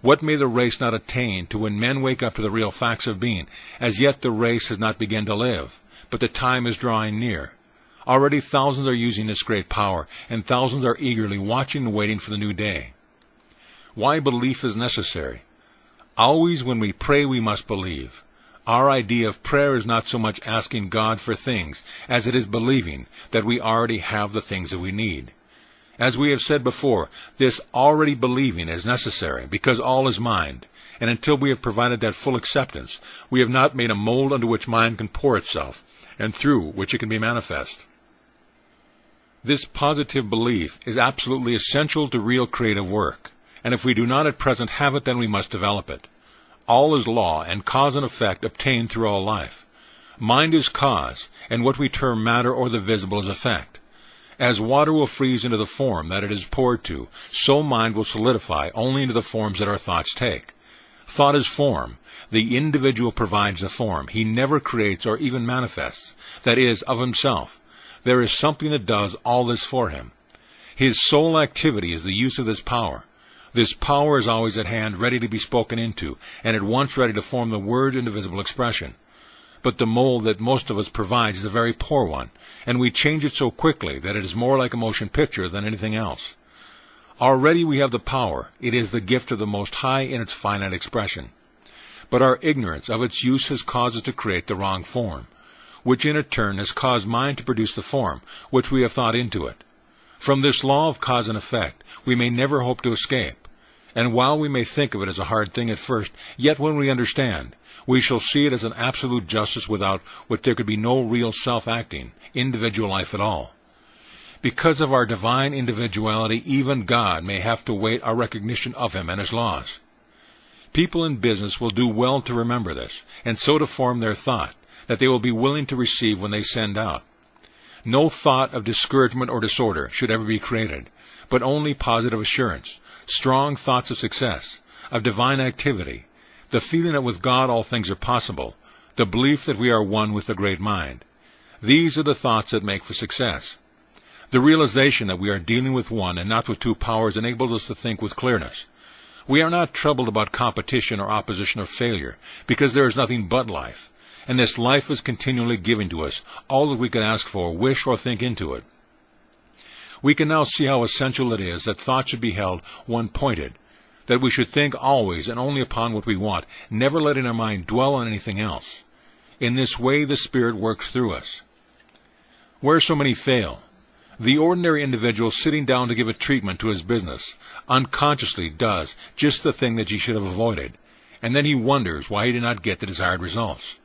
S3: What may the race not attain to when men wake up to the real facts of being? As yet the race has not begun to live, but the time is drawing near. Already thousands are using this great power, and thousands are eagerly watching and waiting for the new day. Why belief is necessary? Always when we pray we must believe. Our idea of prayer is not so much asking God for things, as it is believing that we already have the things that we need. As we have said before, this already believing is necessary, because all is mind, and until we have provided that full acceptance, we have not made a mold under which mind can pour itself, and through which it can be manifest. This positive belief is absolutely essential to real creative work, and if we do not at present have it, then we must develop it. All is law, and cause and effect obtained through all life. Mind is cause, and what we term matter or the visible is effect. As water will freeze into the form that it is poured to, so mind will solidify only into the forms that our thoughts take. Thought is form. The individual provides the form. He never creates or even manifests, that is, of himself. There is something that does all this for him. His sole activity is the use of this power. This power is always at hand, ready to be spoken into, and at once ready to form the word into visible expression. But the mold that most of us provides is a very poor one, and we change it so quickly that it is more like a motion picture than anything else. Already we have the power. It is the gift of the Most High in its finite expression. But our ignorance of its use has caused us to create the wrong form, which in a turn has caused mind to produce the form which we have thought into it. From this law of cause and effect, we may never hope to escape. And while we may think of it as a hard thing at first, yet when we understand, we shall see it as an absolute justice without which there could be no real self-acting, individual life at all. Because of our divine individuality, even God may have to wait our recognition of Him and His laws. People in business will do well to remember this, and so to form their thought, that they will be willing to receive when they send out. No thought of discouragement or disorder should ever be created, but only positive assurance, strong thoughts of success, of divine activity, the feeling that with God all things are possible, the belief that we are one with the great mind. These are the thoughts that make for success. The realization that we are dealing with one and not with two powers enables us to think with clearness. We are not troubled about competition or opposition or failure, because there is nothing but life, and this life is continually given to us, all that we can ask for, wish, or think into it. We can now see how essential it is that thought should be held one-pointed, that we should think always and only upon what we want, never letting our mind dwell on anything else. In this way the Spirit works through us. Where so many fail, the ordinary individual sitting down to give a treatment to his business unconsciously does just the thing that he should have avoided, and then he wonders why he did not get the desired results.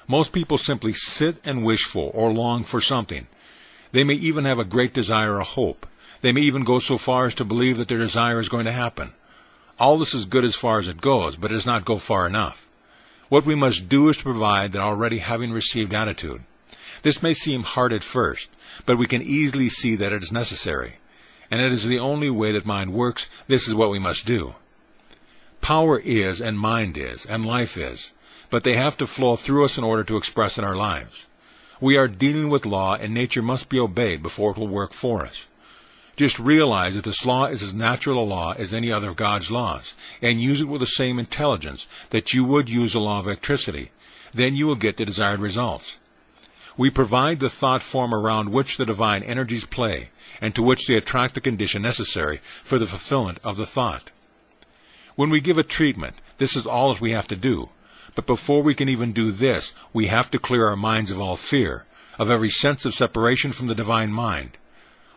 S3: Most people simply sit and wish for or long for something. They may even have a great desire or hope. They may even go so far as to believe that their desire is going to happen. All this is good as far as it goes, but it does not go far enough. What we must do is to provide that already having received attitude. This may seem hard at first, but we can easily see that it is necessary. And it is the only way that mind works. This is what we must do. Power is, and mind is, and life is, but they have to flow through us in order to express in our lives. We are dealing with law, and nature must be obeyed before it will work for us. Just realize that this law is as natural a law as any other of God's laws, and use it with the same intelligence that you would use the law of electricity. Then you will get the desired results. We provide the thought form around which the divine energies play, and to which they attract the condition necessary for the fulfillment of the thought. When we give a treatment, this is all that we have to do. But before we can even do this, we have to clear our minds of all fear, of every sense of separation from the divine mind.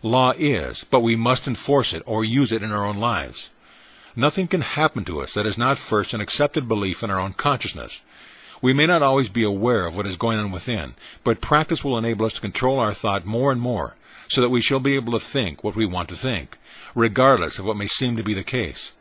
S3: Law is, but we must enforce it or use it in our own lives. Nothing can happen to us that is not first an accepted belief in our own consciousness. We may not always be aware of what is going on within, but practice will enable us to control our thought more and more, so that we shall be able to think what we want to think, regardless of what may seem to be the case.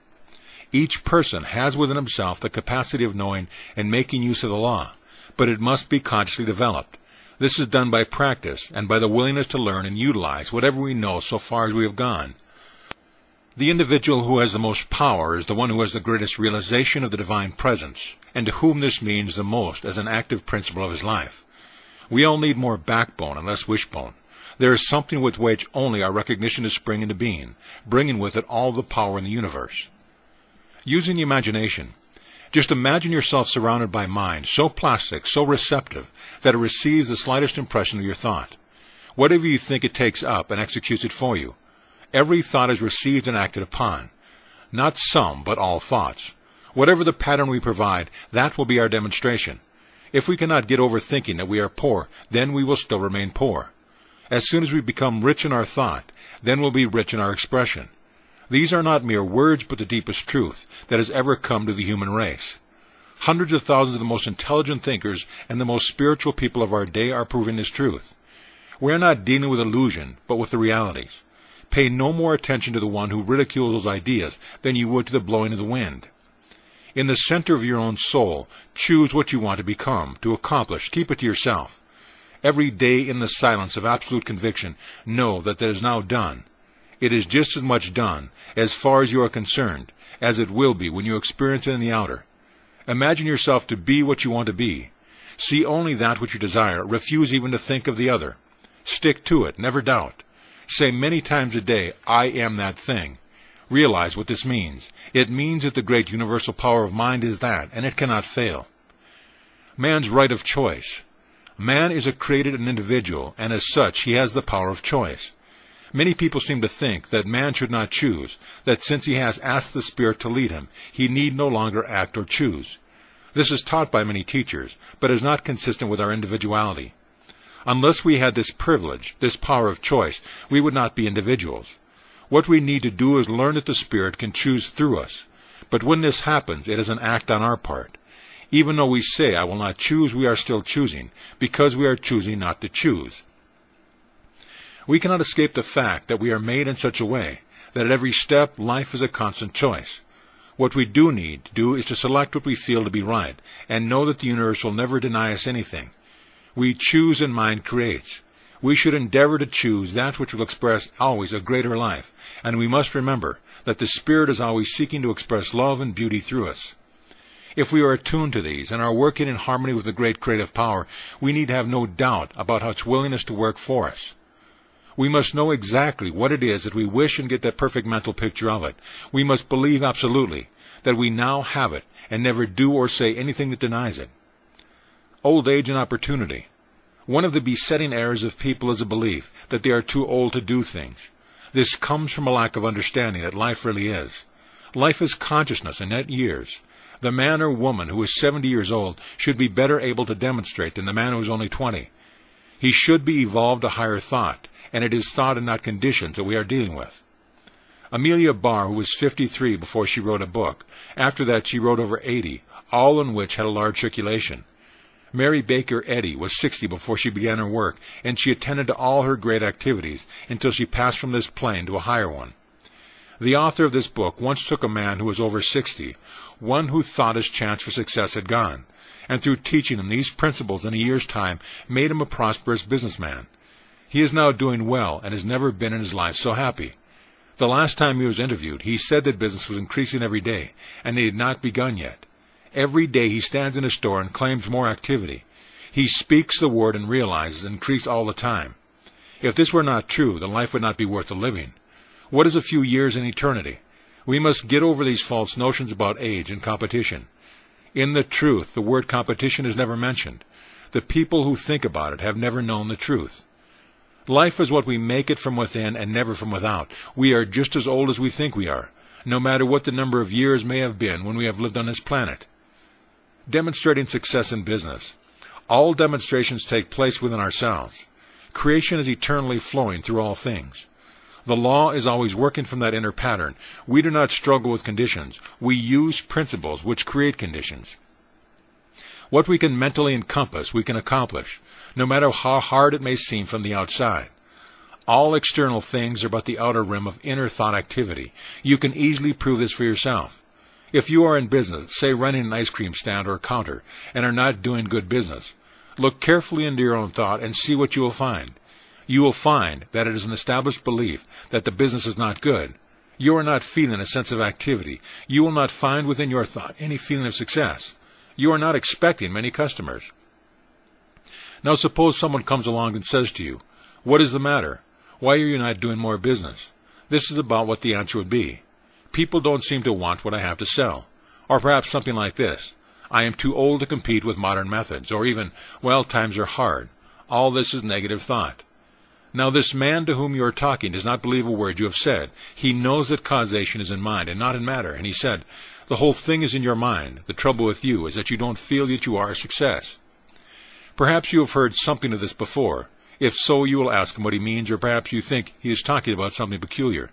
S3: Each person has within himself the capacity of knowing and making use of the law, but it must be consciously developed. This is done by practice and by the willingness to learn and utilize whatever we know so far as we have gone. The individual who has the most power is the one who has the greatest realization of the divine presence, and to whom this means the most as an active principle of his life. We all need more backbone and less wishbone. There is something with which only our recognition is spring into being, bringing with it all the power in the universe. Using the imagination. Just imagine yourself surrounded by mind, so plastic, so receptive, that it receives the slightest impression of your thought. Whatever you think it takes up and executes it for you. Every thought is received and acted upon. Not some, but all thoughts. Whatever the pattern we provide, that will be our demonstration. If we cannot get over thinking that we are poor, then we will still remain poor. As soon as we become rich in our thought, then we'll be rich in our expression. These are not mere words, but the deepest truth that has ever come to the human race. Hundreds of thousands of the most intelligent thinkers and the most spiritual people of our day are proving this truth. We are not dealing with illusion, but with the realities. Pay no more attention to the one who ridicules those ideas than you would to the blowing of the wind. In the center of your own soul, choose what you want to become, to accomplish. Keep it to yourself. Every day in the silence of absolute conviction, know that is now done. It is just as much done, as far as you are concerned, as it will be when you experience it in the outer. Imagine yourself to be what you want to be. See only that which you desire. Refuse even to think of the other. Stick to it. Never doubt. Say many times a day, I am that thing. Realize what this means. It means that the great universal power of mind is that, and it cannot fail. Man's right of choice. Man is a created an individual, and as such he has the power of choice. Many people seem to think that man should not choose, that since he has asked the Spirit to lead him, he need no longer act or choose. This is taught by many teachers, but is not consistent with our individuality. Unless we had this privilege, this power of choice, we would not be individuals. What we need to do is learn that the Spirit can choose through us. But when this happens, it is an act on our part. Even though we say, I will not choose, we are still choosing, because we are choosing not to choose. We cannot escape the fact that we are made in such a way that at every step life is a constant choice. What we do need to do is to select what we feel to be right, and know that the universe will never deny us anything. We choose and mind creates. We should endeavor to choose that which will express always a greater life, and we must remember that the Spirit is always seeking to express love and beauty through us. If we are attuned to these and are working in harmony with the great creative power, we need have no doubt about its willingness to work for us. We must know exactly what it is that we wish and get that perfect mental picture of it. We must believe absolutely that we now have it and never do or say anything that denies it. Old age and opportunity. One of the besetting errors of people is a belief that they are too old to do things. This comes from a lack of understanding that life really is. Life is consciousness and not years. The man or woman who is 70 years old should be better able to demonstrate than the man who is only 20. He should be evolved to higher thought, and it is thought and not conditions that we are dealing with. Amelia Barr, who was 53 before she wrote a book. After that she wrote over 80, all in which had a large circulation. Mary Baker Eddy was 60 before she began her work, and she attended to all her great activities until she passed from this plane to a higher one. The author of this book once took a man who was over 60, one who thought his chance for success had gone, and through teaching him these principles in a year's time, made him a prosperous businessman. He is now doing well and has never been in his life so happy. The last time he was interviewed, he said that business was increasing every day, and it had not begun yet. Every day he stands in a store and claims more activity. He speaks the word and realizes increase all the time. If this were not true, then life would not be worth the living. What is a few years in eternity? We must get over these false notions about age and competition. In the truth, the word competition is never mentioned. The people who think about it have never known the truth. Life is what we make it from within and never from without. We are just as old as we think we are, no matter what the number of years may have been when we have lived on this planet. Demonstrating success in business. All demonstrations take place within ourselves. Creation is eternally flowing through all things. The law is always working from that inner pattern. We do not struggle with conditions. We use principles which create conditions. What we can mentally encompass, we can accomplish, no matter how hard it may seem from the outside. All external things are but the outer rim of inner thought activity. You can easily prove this for yourself. If you are in business, say running an ice cream stand or a counter, and are not doing good business, look carefully into your own thought and see what you will find. You will find that it is an established belief that the business is not good. You are not feeling a sense of activity. You will not find within your thought any feeling of success. You are not expecting many customers. Now suppose someone comes along and says to you, "What is the matter? Why are you not doing more business?" This is about what the answer would be. People don't seem to want what I have to sell. Or perhaps something like this: I am too old to compete with modern methods. Or even, well, times are hard. All this is negative thought. Now this man to whom you are talking does not believe a word you have said. He knows that causation is in mind and not in matter. And he said, the whole thing is in your mind. The trouble with you is that you don't feel that you are a success. Perhaps you have heard something of this before. If so, you will ask him what he means, or perhaps you think he is talking about something peculiar.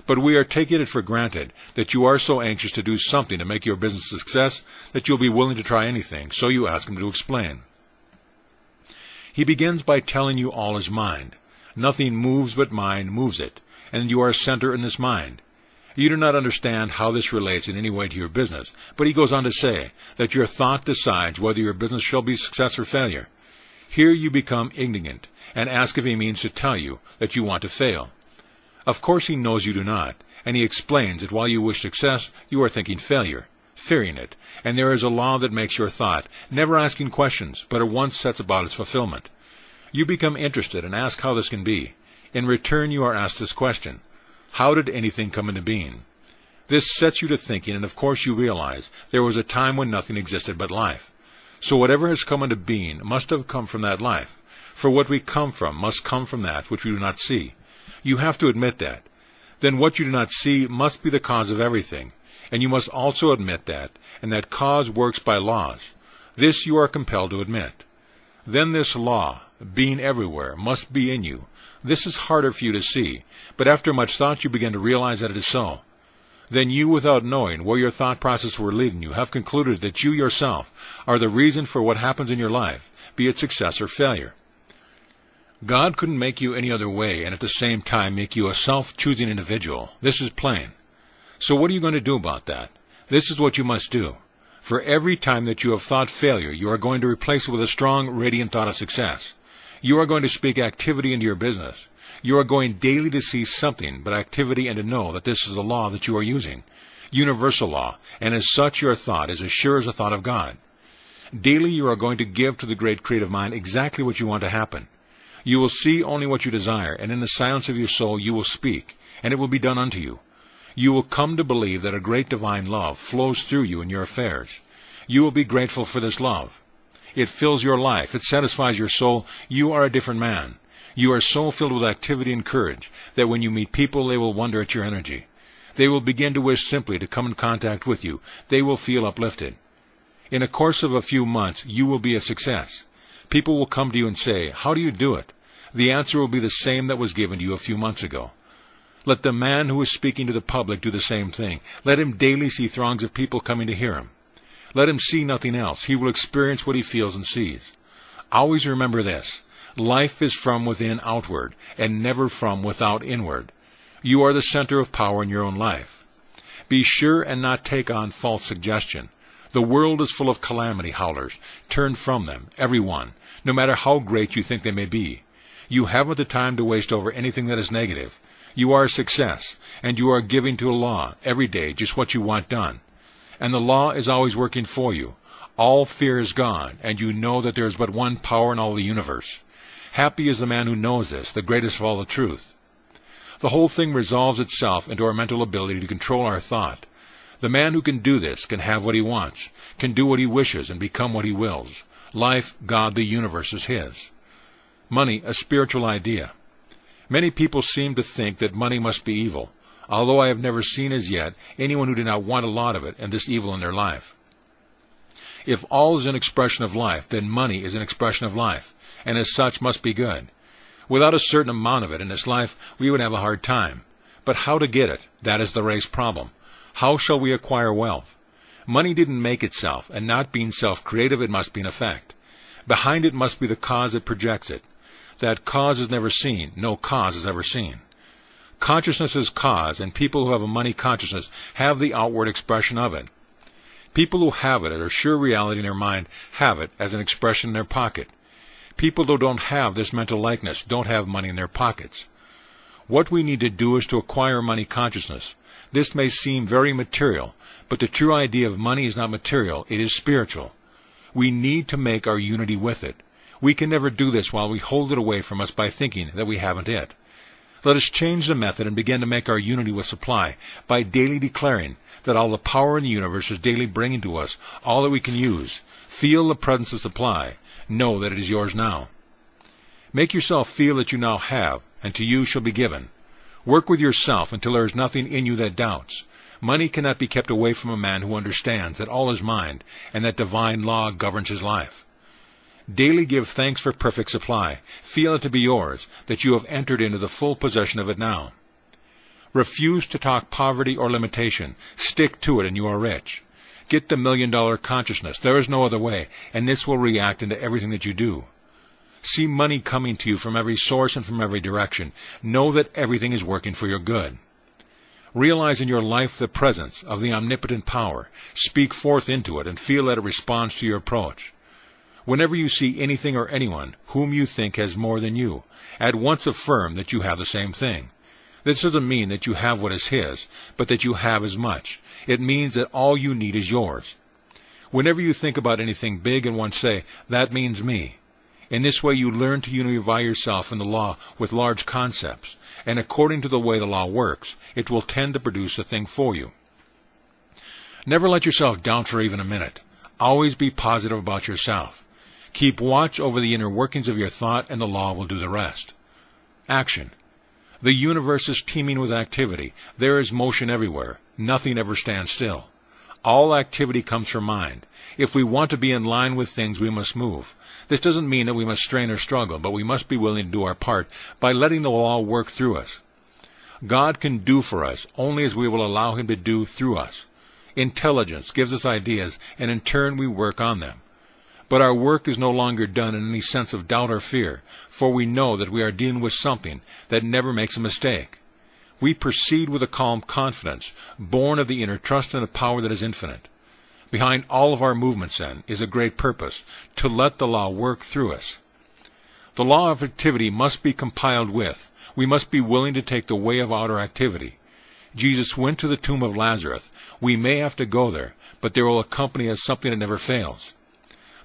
S3: But we are taking it for granted that you are so anxious to do something to make your business a success that you'll be willing to try anything, so you ask him to explain. He begins by telling you all is mind. Nothing moves but mind moves it, and you are a center in this mind. You do not understand how this relates in any way to your business, but he goes on to say that your thought decides whether your business shall be success or failure. Here you become indignant, and ask if he means to tell you that you want to fail. Of course he knows you do not, and he explains that while you wish success, you are thinking failure, fearing it, and there is a law that makes your thought, never asking questions, but at once sets about its fulfillment. You become interested and ask how this can be. In return you are asked this question: how did anything come into being? This sets you to thinking, and of course you realize there was a time when nothing existed but life. So whatever has come into being must have come from that life, for what we come from must come from that which we do not see. You have to admit that. Then what you do not see must be the cause of everything, and you must also admit that, and that cause works by laws. This you are compelled to admit. Then this law, being everywhere, must be in you. This is harder for you to see, but after much thought you begin to realize that it is so. Then you, without knowing where your thought process were leading you, have concluded that you yourself are the reason for what happens in your life, be it success or failure. God couldn't make you any other way and at the same time make you a self-choosing individual. This is plain. So what are you going to do about that? This is what you must do. For every time that you have thought failure, you are going to replace it with a strong, radiant thought of success. You are going to speak activity into your business. You are going daily to see something but activity and to know that this is the law that you are using. Universal law, and as such your thought is as sure as the thought of God. Daily you are going to give to the great creative mind exactly what you want to happen. You will see only what you desire, and in the silence of your soul you will speak, and it will be done unto you. You will come to believe that a great divine love flows through you in your affairs. You will be grateful for this love. It fills your life. It satisfies your soul. You are a different man. You are so filled with activity and courage that when you meet people, they will wonder at your energy. They will begin to wish simply to come in contact with you. They will feel uplifted. In a course of a few months, you will be a success. People will come to you and say, "How do you do it?" The answer will be the same that was given to you a few months ago. Let the man who is speaking to the public do the same thing. Let him daily see throngs of people coming to hear him. Let him see nothing else. He will experience what he feels and sees. Always remember this. Life is from within outward, and never from without inward. You are the center of power in your own life. Be sure and not take on false suggestion. The world is full of calamity howlers. Turn from them, every one, no matter how great you think they may be. You haven't the time to waste over anything that is negative. You are a success, and you are giving to a law every day just what you want done. And the law is always working for you. All fear is gone, and you know that there is but one power in all the universe. Happy is the man who knows this, the greatest of all the truth. The whole thing resolves itself into our mental ability to control our thought. The man who can do this can have what he wants, can do what he wishes, and become what he wills. Life, God, the universe is his. Money, a spiritual idea. Many people seem to think that money must be evil, although I have never seen as yet anyone who did not want a lot of it and this evil in their life. If all is an expression of life, then money is an expression of life, and as such must be good. Without a certain amount of it in this life, we would have a hard time. But how to get it? That is the race problem. How shall we acquire wealth? Money didn't make itself, and not being self-creative, it must be an effect. Behind it must be the cause that projects it. That cause is never seen. No cause is ever seen. Consciousness is cause, and people who have a money consciousness have the outward expression of it. People who have it, or sure reality in their mind, have it as an expression in their pocket. People who don't have this mental likeness don't have money in their pockets. What we need to do is to acquire money consciousness. This may seem very material, but the true idea of money is not material, it is spiritual. We need to make our unity with it. We can never do this while we hold it away from us by thinking that we haven't it. Let us change the method and begin to make our unity with supply by daily declaring that all the power in the universe is daily bringing to us all that we can use. Feel the presence of supply. Know that it is yours now. Make yourself feel that you now have, and to you shall be given. Work with yourself until there is nothing in you that doubts. Money cannot be kept away from a man who understands that all is mind, and that divine law governs his life. Daily give thanks for perfect supply. Feel it to be yours, that you have entered into the full possession of it now. Refuse to talk poverty or limitation. Stick to it and you are rich. Get the $1 million consciousness. There is no other way, and this will react into everything that you do. See money coming to you from every source and from every direction. Know that everything is working for your good. Realize in your life the presence of the omnipotent power. Speak forth into it and feel that it responds to your approach. Whenever you see anything or anyone whom you think has more than you, at once affirm that you have the same thing. This doesn't mean that you have what is his, but that you have as much. It means that all you need is yours. Whenever you think about anything big and once say, that means me. In this way you learn to unify yourself in the law with large concepts, and according to the way the law works, it will tend to produce a thing for you. Never let yourself down for even a minute. Always be positive about yourself. Keep watch over the inner workings of your thought, and the law will do the rest. Action. The universe is teeming with activity. There is motion everywhere. Nothing ever stands still. All activity comes from mind. If we want to be in line with things, we must move. This doesn't mean that we must strain or struggle, but we must be willing to do our part by letting the law work through us. God can do for us only as we will allow him to do through us. Intelligence gives us ideas, and in turn we work on them. But our work is no longer done in any sense of doubt or fear, for we know that we are dealing with something that never makes a mistake. We proceed with a calm confidence, born of the inner trust and a power that is infinite. Behind all of our movements, then, is a great purpose, to let the law work through us. The law of activity must be compiled with. We must be willing to take the way of outer activity. Jesus went to the tomb of Lazarus. We may have to go there, but there will accompany us something that never fails.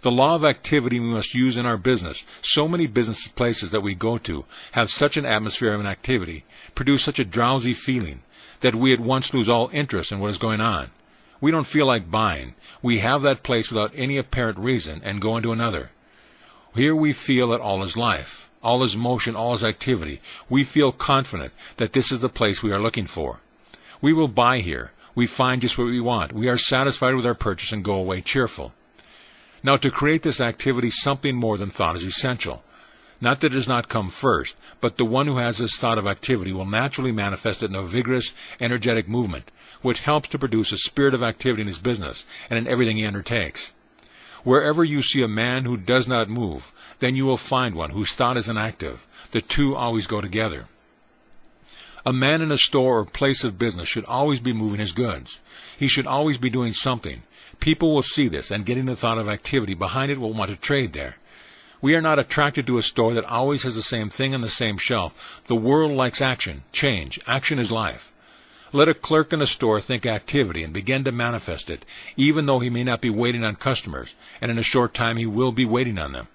S3: The law of activity we must use in our business. So many business places that we go to have such an atmosphere of inactivity, produce such a drowsy feeling, that we at once lose all interest in what is going on. We don't feel like buying. We have that place without any apparent reason and go into another. Here we feel that all is life, all is motion, all is activity. We feel confident that this is the place we are looking for. We will buy here. We find just what we want. We are satisfied with our purchase and go away cheerful. Now, to create this activity, something more than thought is essential. Not that it does not come first, but the one who has this thought of activity will naturally manifest it in a vigorous, energetic movement, which helps to produce a spirit of activity in his business and in everything he undertakes. Wherever you see a man who does not move, then you will find one whose thought is inactive. The two always go together. A man in a store or place of business should always be moving his goods. He should always be doing something. People will see this, and getting the thought of activity behind it will want to trade there. We are not attracted to a store that always has the same thing on the same shelf. The world likes action, change. Action is life. Let a clerk in a store think activity and begin to manifest it, even though he may not be waiting on customers, and in a short time he will be waiting on them.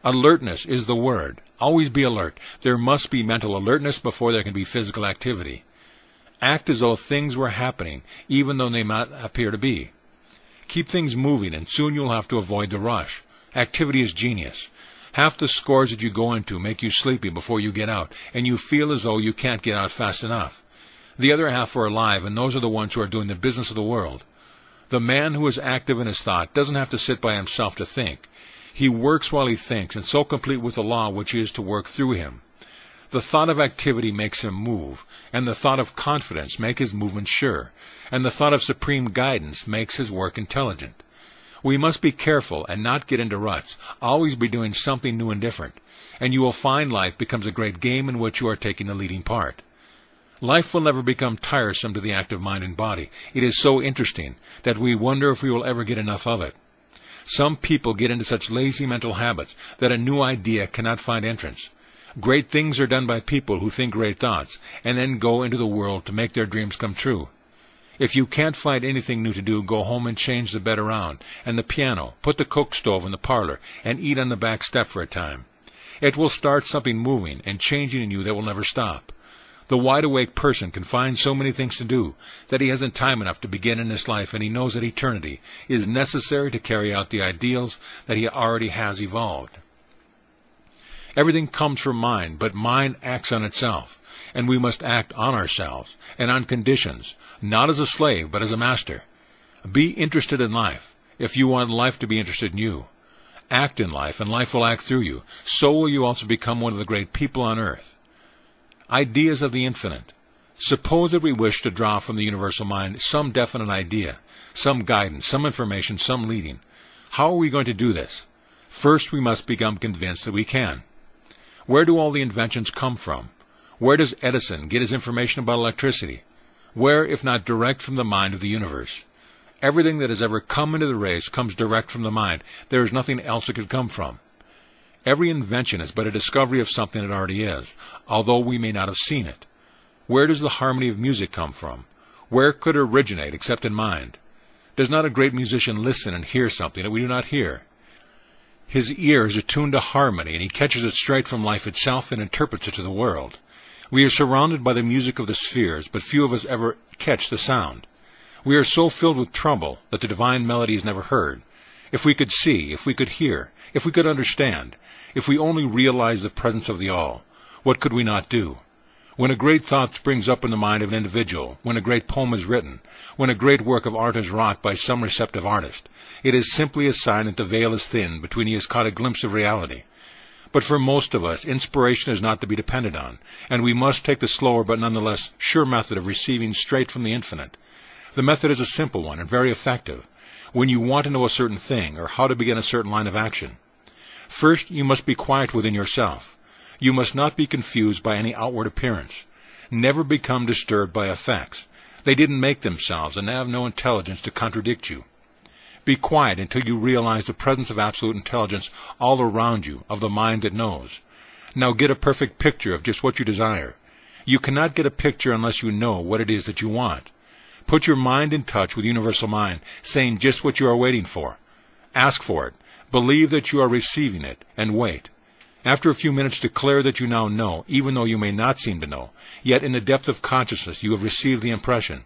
S3: Alertness is the word. Always be alert. There must be mental alertness before there can be physical activity. Act as though things were happening, even though they might appear to be. Keep things moving, and soon you'll have to avoid the rush. Activity is genius. Half the scores that you go into make you sleepy before you get out, and you feel as though you can't get out fast enough. The other half are alive, and those are the ones who are doing the business of the world. The man who is active in his thought doesn't have to sit by himself to think. He works while he thinks, and so complete with the law which is to work through him. The thought of activity makes him move, and the thought of confidence makes his movement sure, and the thought of supreme guidance makes his work intelligent. We must be careful and not get into ruts, always be doing something new and different, and you will find life becomes a great game in which you are taking the leading part. Life will never become tiresome to the active mind and body. It is so interesting that we wonder if we will ever get enough of it. Some people get into such lazy mental habits that a new idea cannot find entrance. Great things are done by people who think great thoughts, and then go into the world to make their dreams come true. If you can't find anything new to do, go home and change the bed around, and the piano, put the cook stove in the parlor, and eat on the back step for a time. It will start something moving and changing in you that will never stop. The wide-awake person can find so many things to do that he hasn't time enough to begin in this life, and he knows that eternity is necessary to carry out the ideals that he already has evolved. Everything comes from mind, but mind acts on itself, and we must act on ourselves and on conditions, not as a slave, but as a master. Be interested in life, if you want life to be interested in you. Act in life, and life will act through you. So will you also become one of the great people on earth. Ideas of the infinite. Suppose that we wish to draw from the universal mind some definite idea, some guidance, some information, some leading. How are we going to do this? First, we must become convinced that we can. Where do all the inventions come from? Where does Edison get his information about electricity? Where, if not direct from the mind of the universe? Everything that has ever come into the race comes direct from the mind. There is nothing else it could come from. Every invention is but a discovery of something that already is, although we may not have seen it. Where does the harmony of music come from? Where could it originate except in mind? Does not a great musician listen and hear something that we do not hear? His ear is attuned to harmony, and he catches it straight from life itself and interprets it to the world. We are surrounded by the music of the spheres, but few of us ever catch the sound. We are so filled with trouble that the divine melody is never heard. If we could see, if we could hear, if we could understand, if we only realized the presence of the All, what could we not do? When a great thought springs up in the mind of an individual, when a great poem is written, when a great work of art is wrought by some receptive artist, it is simply a sign that the veil is thin between he has caught a glimpse of reality. But for most of us, inspiration is not to be depended on, and we must take the slower but nonetheless sure method of receiving straight from the infinite. The method is a simple one and very effective. When you want to know a certain thing or how to begin a certain line of action, first you must be quiet within yourself. You must not be confused by any outward appearance. Never become disturbed by effects. They didn't make themselves and have no intelligence to contradict you. Be quiet until you realize the presence of absolute intelligence all around you, of the mind that knows. Now get a perfect picture of just what you desire. You cannot get a picture unless you know what it is that you want. Put your mind in touch with universal mind, saying just what you are waiting for. Ask for it. Believe that you are receiving it, and wait. After a few minutes, declare that you now know, even though you may not seem to know. Yet in the depth of consciousness you have received the impression.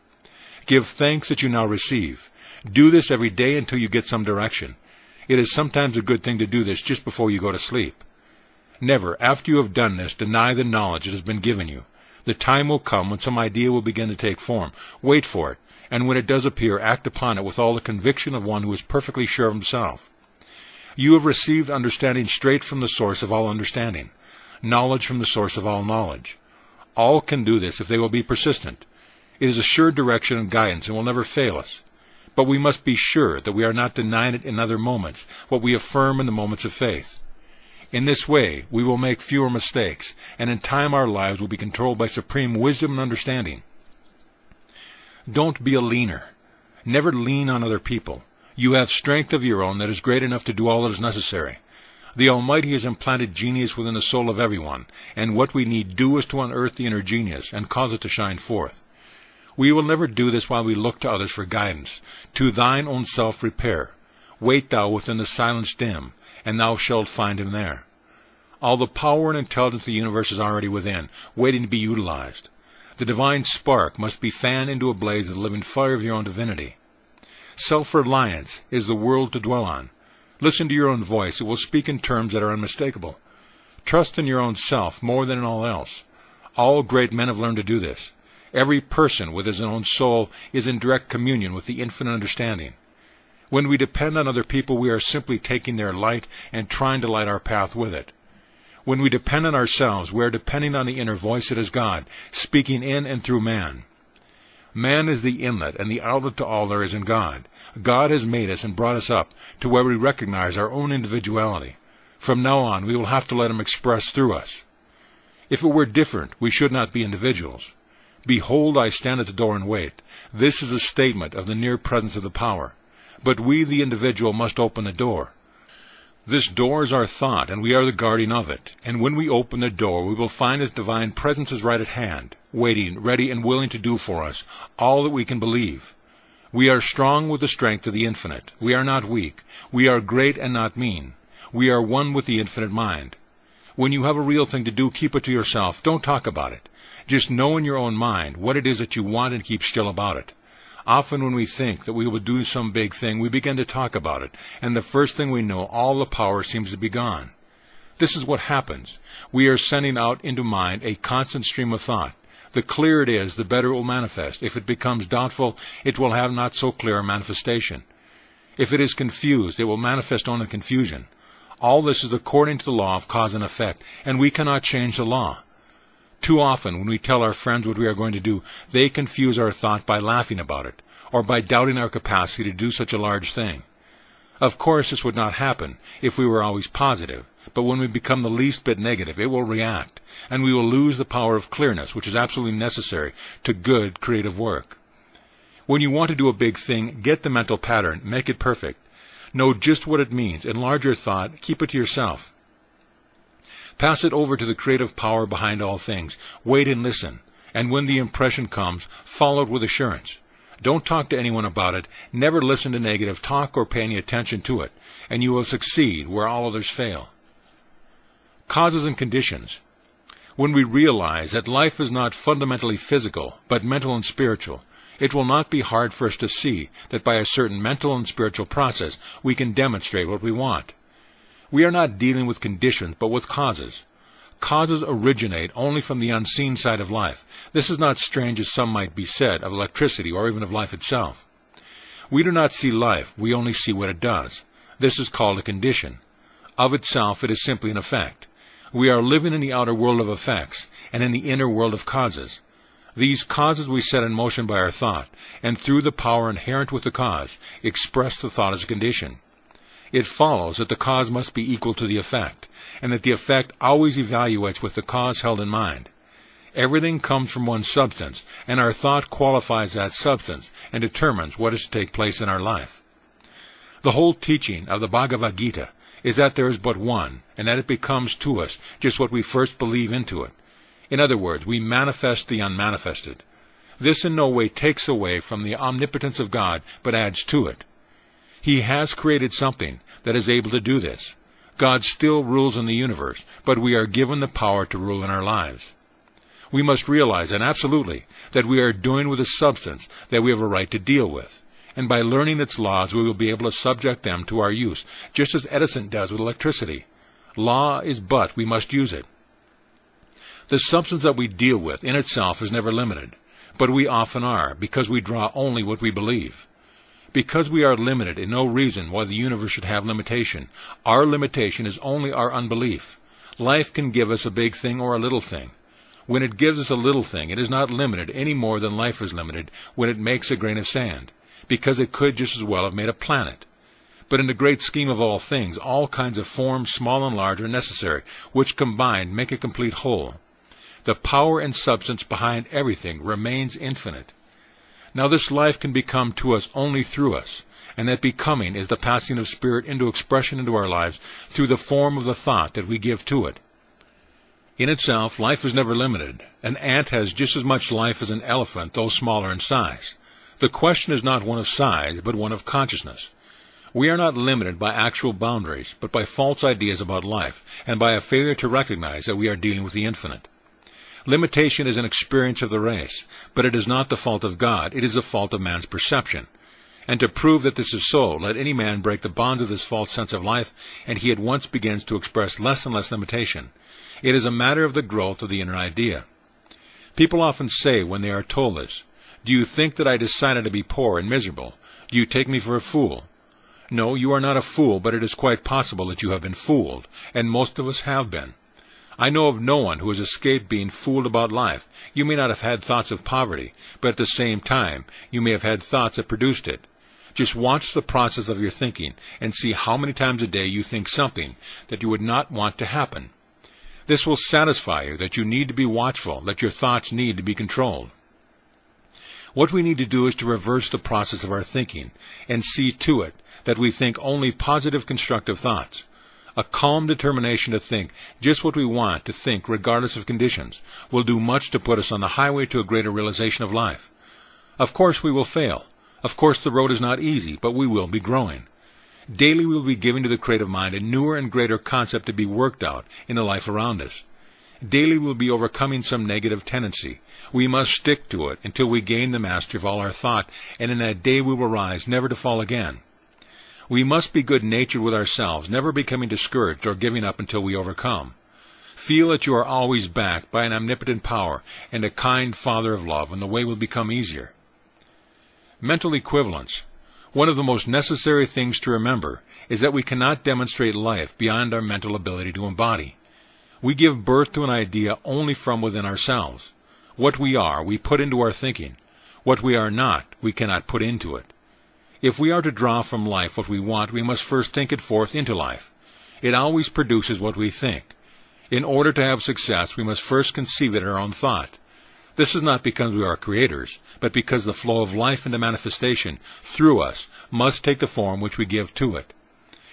S3: Give thanks that you now receive. Do this every day until you get some direction. It is sometimes a good thing to do this just before you go to sleep. Never, after you have done this, deny the knowledge that has been given you. The time will come when some idea will begin to take form. Wait for it, and when it does appear, act upon it with all the conviction of one who is perfectly sure of himself. You have received understanding straight from the source of all understanding, knowledge from the source of all knowledge. All can do this if they will be persistent. It is a sure direction and guidance and will never fail us. But we must be sure that we are not denying it in other moments, what we affirm in the moments of faith. In this way, we will make fewer mistakes, and in time our lives will be controlled by supreme wisdom and understanding. Don't be a leaner. Never lean on other people. You have strength of your own that is great enough to do all that is necessary. The Almighty has implanted genius within the soul of everyone, and what we need do is to unearth the inner genius and cause it to shine forth. We will never do this while we look to others for guidance. To thine own self repair. Wait thou within the silence dim, and thou shalt find him there. All the power and intelligence of the universe is already within, waiting to be utilized. The divine spark must be fanned into a blaze of the living fire of your own divinity. Self-reliance is the world to dwell on. Listen to your own voice. It will speak in terms that are unmistakable. Trust in your own self more than in all else. All great men have learned to do this. Every person with his own soul is in direct communion with the infinite understanding. When we depend on other people, we are simply taking their light and trying to light our path with it. When we depend on ourselves, we are depending on the inner voice that is God, speaking in and through man. Man is the inlet and the outlet to all there is in God. God has made us and brought us up to where we recognize our own individuality. From now on, we will have to let Him express through us. If it were different, we should not be individuals. Behold, I stand at the door and wait. This is a statement of the near presence of the power. But we, the individual, must open the door. This door is our thought, and we are the guardian of it. And when we open the door, we will find that divine presence is right at hand, waiting, ready, and willing to do for us all that we can believe. We are strong with the strength of the infinite. We are not weak. We are great and not mean. We are one with the infinite mind. When you have a real thing to do, keep it to yourself. Don't talk about it. Just know in your own mind what it is that you want and keep still about it. Often when we think that we will do some big thing, we begin to talk about it, and the first thing we know, all the power seems to be gone. This is what happens. We are sending out into mind a constant stream of thought. The clearer it is, the better it will manifest. If it becomes doubtful, it will have not so clear a manifestation. If it is confused, it will manifest only confusion. All this is according to the law of cause and effect, and we cannot change the law. Too often, when we tell our friends what we are going to do, they confuse our thought by laughing about it, or by doubting our capacity to do such a large thing. Of course, this would not happen if we were always positive, but when we become the least bit negative, it will react, and we will lose the power of clearness, which is absolutely necessary to good, creative work. When you want to do a big thing, get the mental pattern, make it perfect. Know just what it means, enlarge your thought, keep it to yourself. Pass it over to the creative power behind all things. Wait and listen. And when the impression comes, follow it with assurance. Don't talk to anyone about it. Never listen to negative talk or pay any attention to it. And you will succeed where all others fail. Causes and conditions. When we realize that life is not fundamentally physical, but mental and spiritual, it will not be hard for us to see that by a certain mental and spiritual process we can demonstrate what we want. We are not dealing with conditions, but with causes. Causes originate only from the unseen side of life. This is not strange as some might be said of electricity or even of life itself. We do not see life, we only see what it does. This is called a condition. Of itself, it is simply an effect. We are living in the outer world of effects, and in the inner world of causes. These causes we set in motion by our thought, and through the power inherent with the cause, express the thought as a condition. It follows that the cause must be equal to the effect, and that the effect always evaluates with the cause held in mind. Everything comes from one substance, and our thought qualifies that substance and determines what is to take place in our life. The whole teaching of the Bhagavad Gita is that there is but one, and that it becomes to us just what we first believe into it. In other words, we manifest the unmanifested. This in no way takes away from the omnipotence of God, but adds to it. He has created something that is able to do this. God still rules in the universe, but we are given the power to rule in our lives. We must realize, and absolutely, that we are doing with a substance that we have a right to deal with. And by learning its laws, we will be able to subject them to our use, just as Edison does with electricity. Law is but, we must use it. The substance that we deal with in itself is never limited, but we often are, because we draw only what we believe. Because we are limited in no reason why the universe should have limitation. Our limitation is only our unbelief. Life can give us a big thing or a little thing. When it gives us a little thing, it is not limited any more than life is limited when it makes a grain of sand, because it could just as well have made a planet. But in the great scheme of all things, all kinds of forms, small and large, are necessary, which combined make a complete whole. The power and substance behind everything remains infinite. Now this life can become to us only through us, and that becoming is the passing of spirit into expression into our lives through the form of the thought that we give to it. In itself, life is never limited. An ant has just as much life as an elephant, though smaller in size. The question is not one of size, but one of consciousness. We are not limited by actual boundaries, but by false ideas about life, and by a failure to recognize that we are dealing with the infinite. Limitation is an experience of the race, but it is not the fault of God, it is the fault of man's perception. And to prove that this is so, let any man break the bonds of this false sense of life, and he at once begins to express less and less limitation. It is a matter of the growth of the inner idea. People often say when they are told this, "Do you think that I decided to be poor and miserable? Do you take me for a fool?" No, you are not a fool, but it is quite possible that you have been fooled, and most of us have been. I know of no one who has escaped being fooled about life. You may not have had thoughts of poverty, but at the same time, you may have had thoughts that produced it. Just watch the process of your thinking and see how many times a day you think something that you would not want to happen. This will satisfy you that you need to be watchful, that your thoughts need to be controlled. What we need to do is to reverse the process of our thinking and see to it that we think only positive, constructive thoughts. A calm determination to think just what we want to think regardless of conditions will do much to put us on the highway to a greater realization of life. Of course we will fail. Of course the road is not easy, but we will be growing. Daily we will be giving to the creative mind a newer and greater concept to be worked out in the life around us. Daily we will be overcoming some negative tendency. We must stick to it until we gain the mastery of all our thought, and in that day we will rise, never to fall again. We must be good-natured with ourselves, never becoming discouraged or giving up until we overcome. Feel that you are always backed by an omnipotent power and a kind Father of love, and the way will become easier. Mental equivalence. One of the most necessary things to remember is that we cannot demonstrate life beyond our mental ability to embody. We give birth to an idea only from within ourselves. What we are, we put into our thinking. What we are not, we cannot put into it. If we are to draw from life what we want, we must first think it forth into life. It always produces what we think. In order to have success, we must first conceive it in our own thought. This is not because we are creators, but because the flow of life into manifestation through us must take the form which we give to it.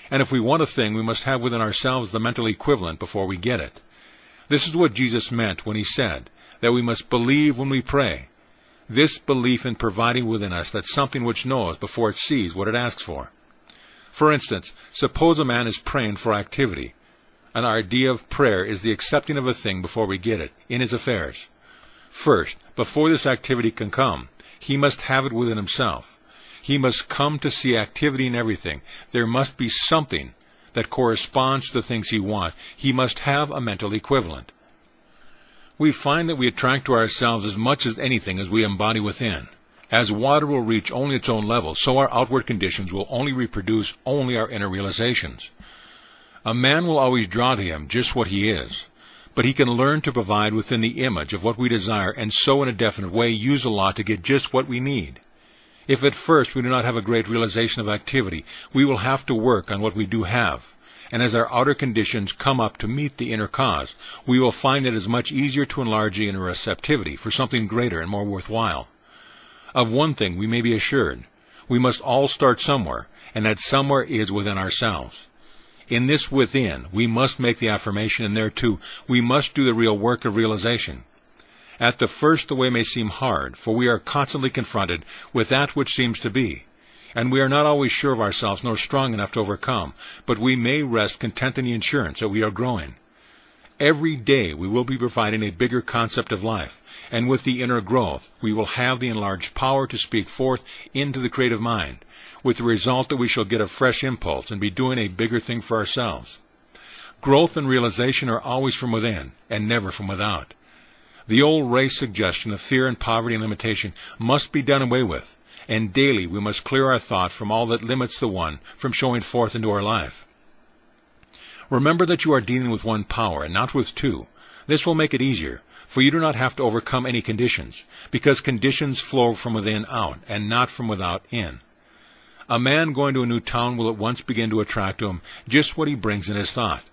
S3: And if we want a thing, we must have within ourselves the mental equivalent before we get it. This is what Jesus meant when he said that we must believe when we pray. This belief in providing within us that something which knows before it sees what it asks for. For instance, suppose a man is praying for activity. An idea of prayer is the accepting of a thing before we get it, in his affairs. First, before this activity can come, he must have it within himself. He must come to see activity in everything. There must be something that corresponds to the things he wants. He must have a mental equivalent. We find that we attract to ourselves as much as anything as we embody within. As water will reach only its own level, so our outward conditions will only reproduce only our inner realizations. A man will always draw to him just what he is, but he can learn to provide within the image of what we desire and so in a definite way use a law to get just what we need. If at first we do not have a great realization of activity, we will have to work on what we do have. And as our outer conditions come up to meet the inner cause, we will find it is much easier to enlarge the inner receptivity for something greater and more worthwhile. Of one thing we may be assured, we must all start somewhere, and that somewhere is within ourselves. In this within, we must make the affirmation, and there too, we must do the real work of realization. At the first the way may seem hard, for we are constantly confronted with that which seems to be. And we are not always sure of ourselves nor strong enough to overcome, but we may rest content in the assurance that we are growing. Every day we will be providing a bigger concept of life, and with the inner growth we will have the enlarged power to speak forth into the creative mind, with the result that we shall get a fresh impulse and be doing a bigger thing for ourselves. Growth and realization are always from within, and never from without. The old race suggestion of fear and poverty and limitation must be done away with. And daily we must clear our thought from all that limits the one from showing forth into our life. Remember that you are dealing with one power and not with two. This will make it easier, for you do not have to overcome any conditions, because conditions flow from within out and not from without in. A man going to a new town will at once begin to attract to him just what he brings in his thought.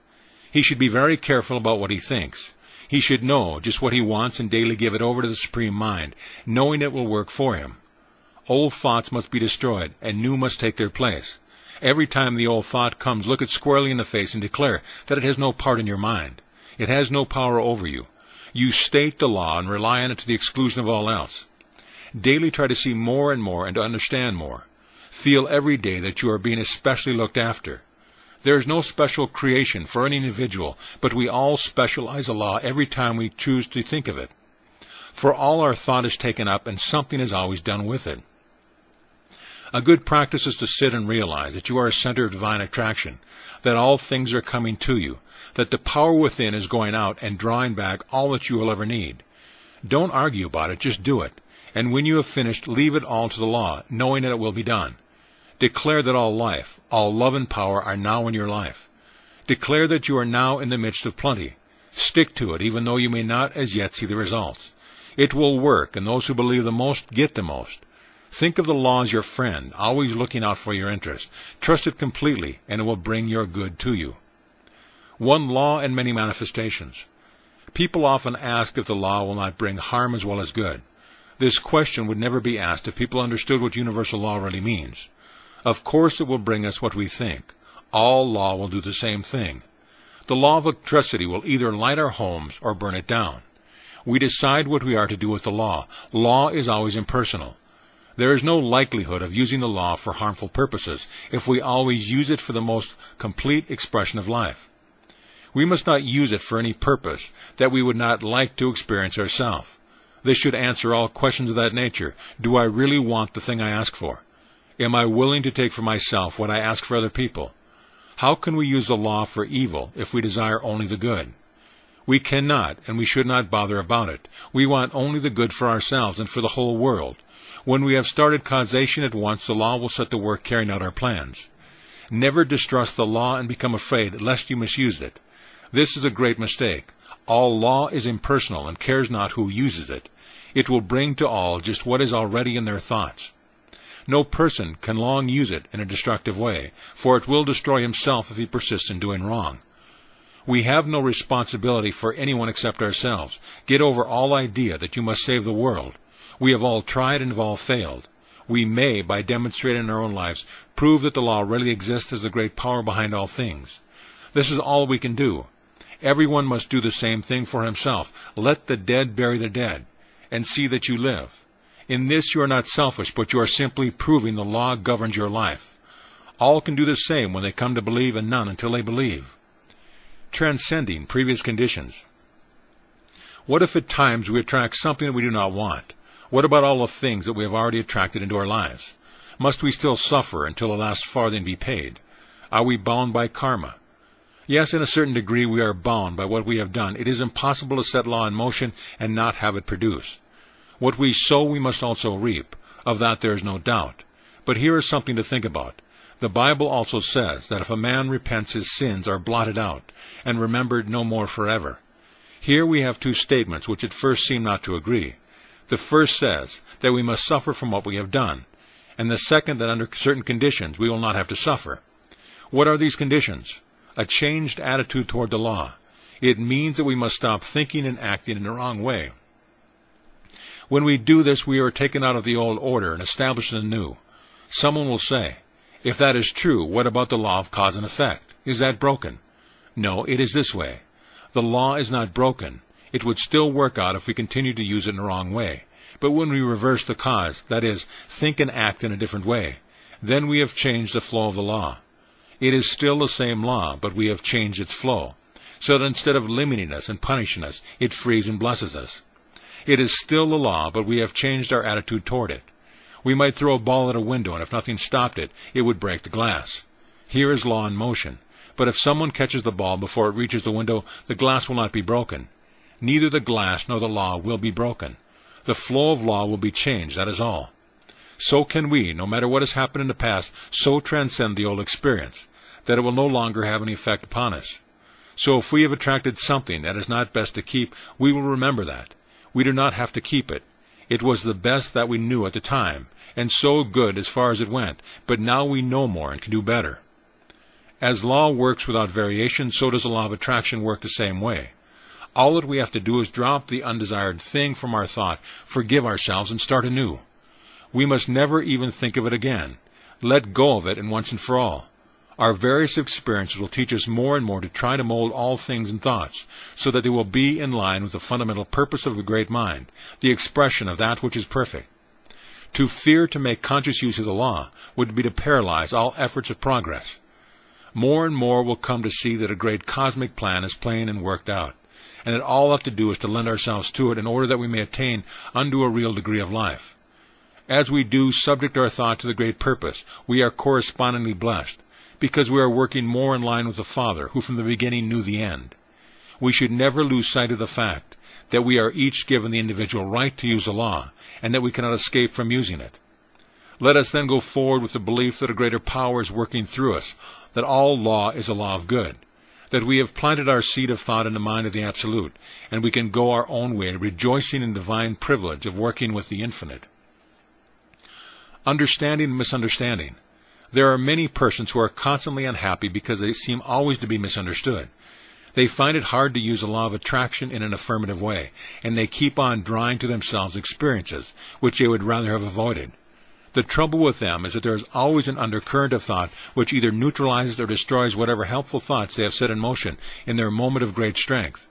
S3: He should be very careful about what he thinks. He should know just what he wants and daily give it over to the Supreme Mind, knowing it will work for him. Old thoughts must be destroyed, and new must take their place. Every time the old thought comes, look it squarely in the face and declare that it has no part in your mind. It has no power over you. You state the law and rely on it to the exclusion of all else. Daily try to see more and more and to understand more. Feel every day that you are being especially looked after. There is no special creation for any individual, but we all specialize a law every time we choose to think of it. For all our thought is taken up, and something is always done with it. A good practice is to sit and realize that you are a center of divine attraction, that all things are coming to you, that the power within is going out and drawing back all that you will ever need. Don't argue about it, just do it. And when you have finished, leave it all to the law, knowing that it will be done. Declare that all life, all love and power are now in your life. Declare that you are now in the midst of plenty. Stick to it, even though you may not as yet see the results. It will work, and those who believe the most get the most. Think of the law as your friend, always looking out for your interest. Trust it completely, and it will bring your good to you. One law and many manifestations. People often ask if the law will not bring harm as well as good. This question would never be asked if people understood what universal law really means. Of course it will bring us what we think. All law will do the same thing. The law of electricity will either light our homes or burn it down. We decide what we are to do with the law. Law is always impersonal. There is no likelihood of using the law for harmful purposes if we always use it for the most complete expression of life. We must not use it for any purpose that we would not like to experience ourselves. This should answer all questions of that nature. Do I really want the thing I ask for? Am I willing to take for myself what I ask for other people? How can we use the law for evil if we desire only the good? We cannot, and we should not bother about it. We want only the good for ourselves and for the whole world. When we have started causation at once, the law will set to work carrying out our plans. Never distrust the law and become afraid lest you misuse it. This is a great mistake. All law is impersonal and cares not who uses it. It will bring to all just what is already in their thoughts. No person can long use it in a destructive way, for it will destroy himself if he persists in doing wrong. We have no responsibility for anyone except ourselves. Get over all idea that you must save the world. We have all tried and have all failed. We may, by demonstrating in our own lives, prove that the law really exists as the great power behind all things. This is all we can do. Everyone must do the same thing for himself. Let the dead bury the dead, and see that you live. In this you are not selfish, but you are simply proving the law governs your life. All can do the same when they come to believe, and none until they believe. Transcending previous conditions. What if at times we attract something that we do not want? What about all the things that we have already attracted into our lives? Must we still suffer until the last farthing be paid? Are we bound by karma? Yes, in a certain degree we are bound by what we have done. It is impossible to set law in motion and not have it produce. What we sow we must also reap. Of that there is no doubt. But here is something to think about. The Bible also says that if a man repents, his sins are blotted out and remembered no more forever. Here we have two statements which at first seem not to agree. The first says that we must suffer from what we have done, and the second that under certain conditions we will not have to suffer. What are these conditions? A changed attitude toward the law. It means that we must stop thinking and acting in the wrong way. When we do this, we are taken out of the old order and established in the new. Someone will say, if that is true, what about the law of cause and effect? Is that broken? No, it is this way. The law is not broken. It would still work out if we continued to use it in the wrong way. But when we reverse the cause, that is, think and act in a different way, then we have changed the flow of the law. It is still the same law, but we have changed its flow, so that instead of limiting us and punishing us, it frees and blesses us. It is still the law, but we have changed our attitude toward it. We might throw a ball at a window, and if nothing stopped it, it would break the glass. Here is law in motion. But if someone catches the ball before it reaches the window, the glass will not be broken. Neither the glass nor the law will be broken. The flow of law will be changed, that is all. So can we, no matter what has happened in the past, so transcend the old experience, that it will no longer have any effect upon us. So if we have attracted something that is not best to keep, we will remember that. We do not have to keep it. It was the best that we knew at the time, and so good as far as it went, but now we know more and can do better. As law works without variation, so does the law of attraction work the same way. All that we have to do is drop the undesired thing from our thought, forgive ourselves, and start anew. We must never even think of it again. Let go of it and once and for all. Our various experiences will teach us more and more to try to mold all things and thoughts, so that they will be in line with the fundamental purpose of the great mind, the expression of that which is perfect. To fear to make conscious use of the law would be to paralyze all efforts of progress. More and more will come to see that a great cosmic plan is plain and worked out, and that all we have to do is to lend ourselves to it in order that we may attain unto a real degree of life. As we do subject our thought to the great purpose, we are correspondingly blessed, because we are working more in line with the Father, who from the beginning knew the end. We should never lose sight of the fact that we are each given the individual right to use the law, and that we cannot escape from using it. Let us then go forward with the belief that a greater power is working through us, that all law is a law of good, that we have planted our seed of thought in the mind of the Absolute, and we can go our own way, rejoicing in divine privilege of working with the infinite. Understanding and misunderstanding. There are many persons who are constantly unhappy because they seem always to be misunderstood. They find it hard to use the law of attraction in an affirmative way, and they keep on drawing to themselves experiences which they would rather have avoided. The trouble with them is that there is always an undercurrent of thought which either neutralizes or destroys whatever helpful thoughts they have set in motion in their moment of great strength.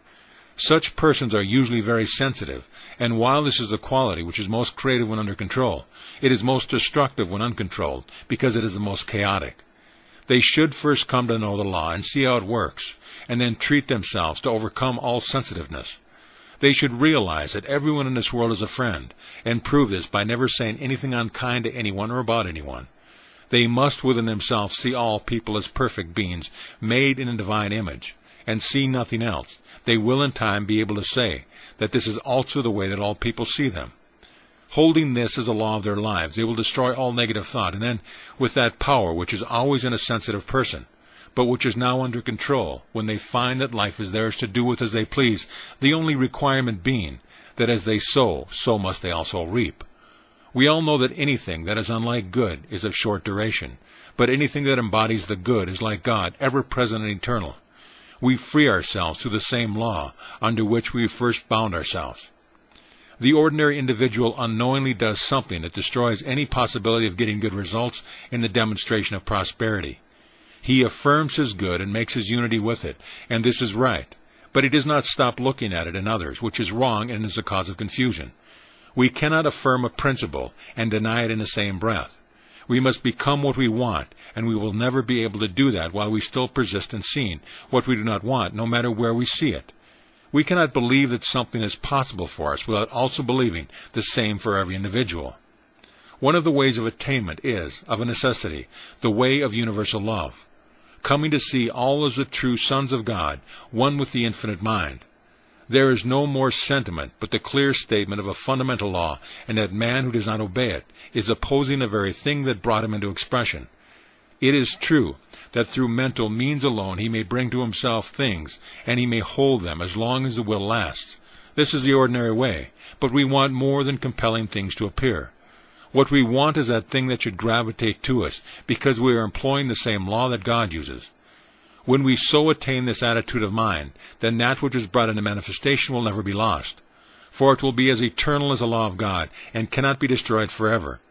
S3: Such persons are usually very sensitive, and while this is the quality which is most creative when under control, it is most destructive when uncontrolled, because it is the most chaotic. They should first come to know the law and see how it works, and then treat themselves to overcome all sensitiveness. They should realize that everyone in this world is a friend, and prove this by never saying anything unkind to anyone or about anyone. They must within themselves see all people as perfect beings, made in a divine image, and see nothing else. They will in time be able to say that this is also the way that all people see them. Holding this as a law of their lives, they will destroy all negative thought, and then, with that power which is always in a sensitive person, but which is now under control, when they find that life is theirs to do with as they please, the only requirement being that as they sow, so must they also reap. We all know that anything that is unlike good is of short duration, but anything that embodies the good is like God, ever present and eternal. We free ourselves through the same law under which we first bound ourselves. The ordinary individual unknowingly does something that destroys any possibility of getting good results in the demonstration of prosperity. He affirms his good and makes his unity with it, and this is right, but he does not stop looking at it in others, which is wrong and is a cause of confusion. We cannot affirm a principle and deny it in the same breath. We must become what we want, and we will never be able to do that while we still persist in seeing what we do not want, no matter where we see it. We cannot believe that something is possible for us without also believing the same for every individual. One of the ways of attainment is, of a necessity, the way of universal love, coming to see all as the true sons of God, one with the infinite mind. There is no more sentiment but the clear statement of a fundamental law, and that man who does not obey it is opposing the very thing that brought him into expression. It is true that through mental means alone he may bring to himself things, and he may hold them as long as the will lasts. This is the ordinary way, but we want more than compelling things to appear. What we want is that thing that should gravitate to us, because we are employing the same law that God uses. When we so attain this attitude of mind, then that which is brought into manifestation will never be lost, for it will be as eternal as the law of God, and cannot be destroyed forever.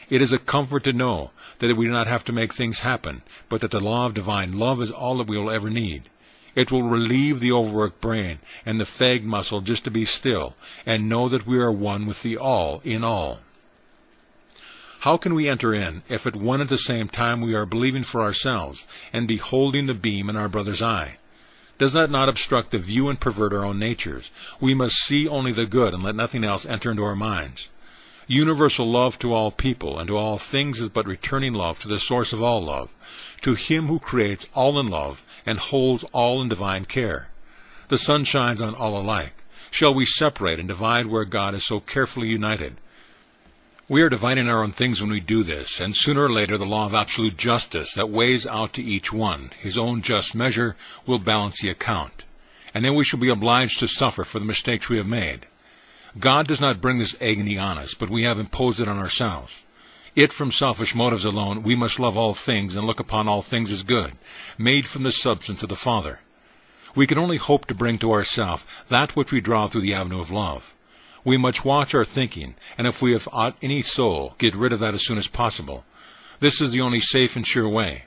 S3: It is a comfort to know that we do not have to make things happen, but that the law of divine love is all that we will ever need. It will relieve the overworked brain and the fagged muscle just to be still, and know that we are one with the all in all. How can we enter in if at one and the same time we are believing for ourselves and beholding the beam in our brother's eye? Does that not obstruct the view and pervert our own natures? We must see only the good and let nothing else enter into our minds. Universal love to all people and to all things is but returning love to the source of all love, to him who creates all in love and holds all in divine care. The sun shines on all alike. Shall we separate and divide where God is so carefully united? We are dividing our own things when we do this, and sooner or later the law of absolute justice that weighs out to each one his own just measure will balance the account, and then we shall be obliged to suffer for the mistakes we have made. God does not bring this agony on us, but we have imposed it on ourselves. Yet from selfish motives alone we must love all things and look upon all things as good, made from the substance of the Father. We can only hope to bring to ourselves that which we draw through the avenue of love. We must watch our thinking, and if we have aught any soul, get rid of that as soon as possible. This is the only safe and sure way.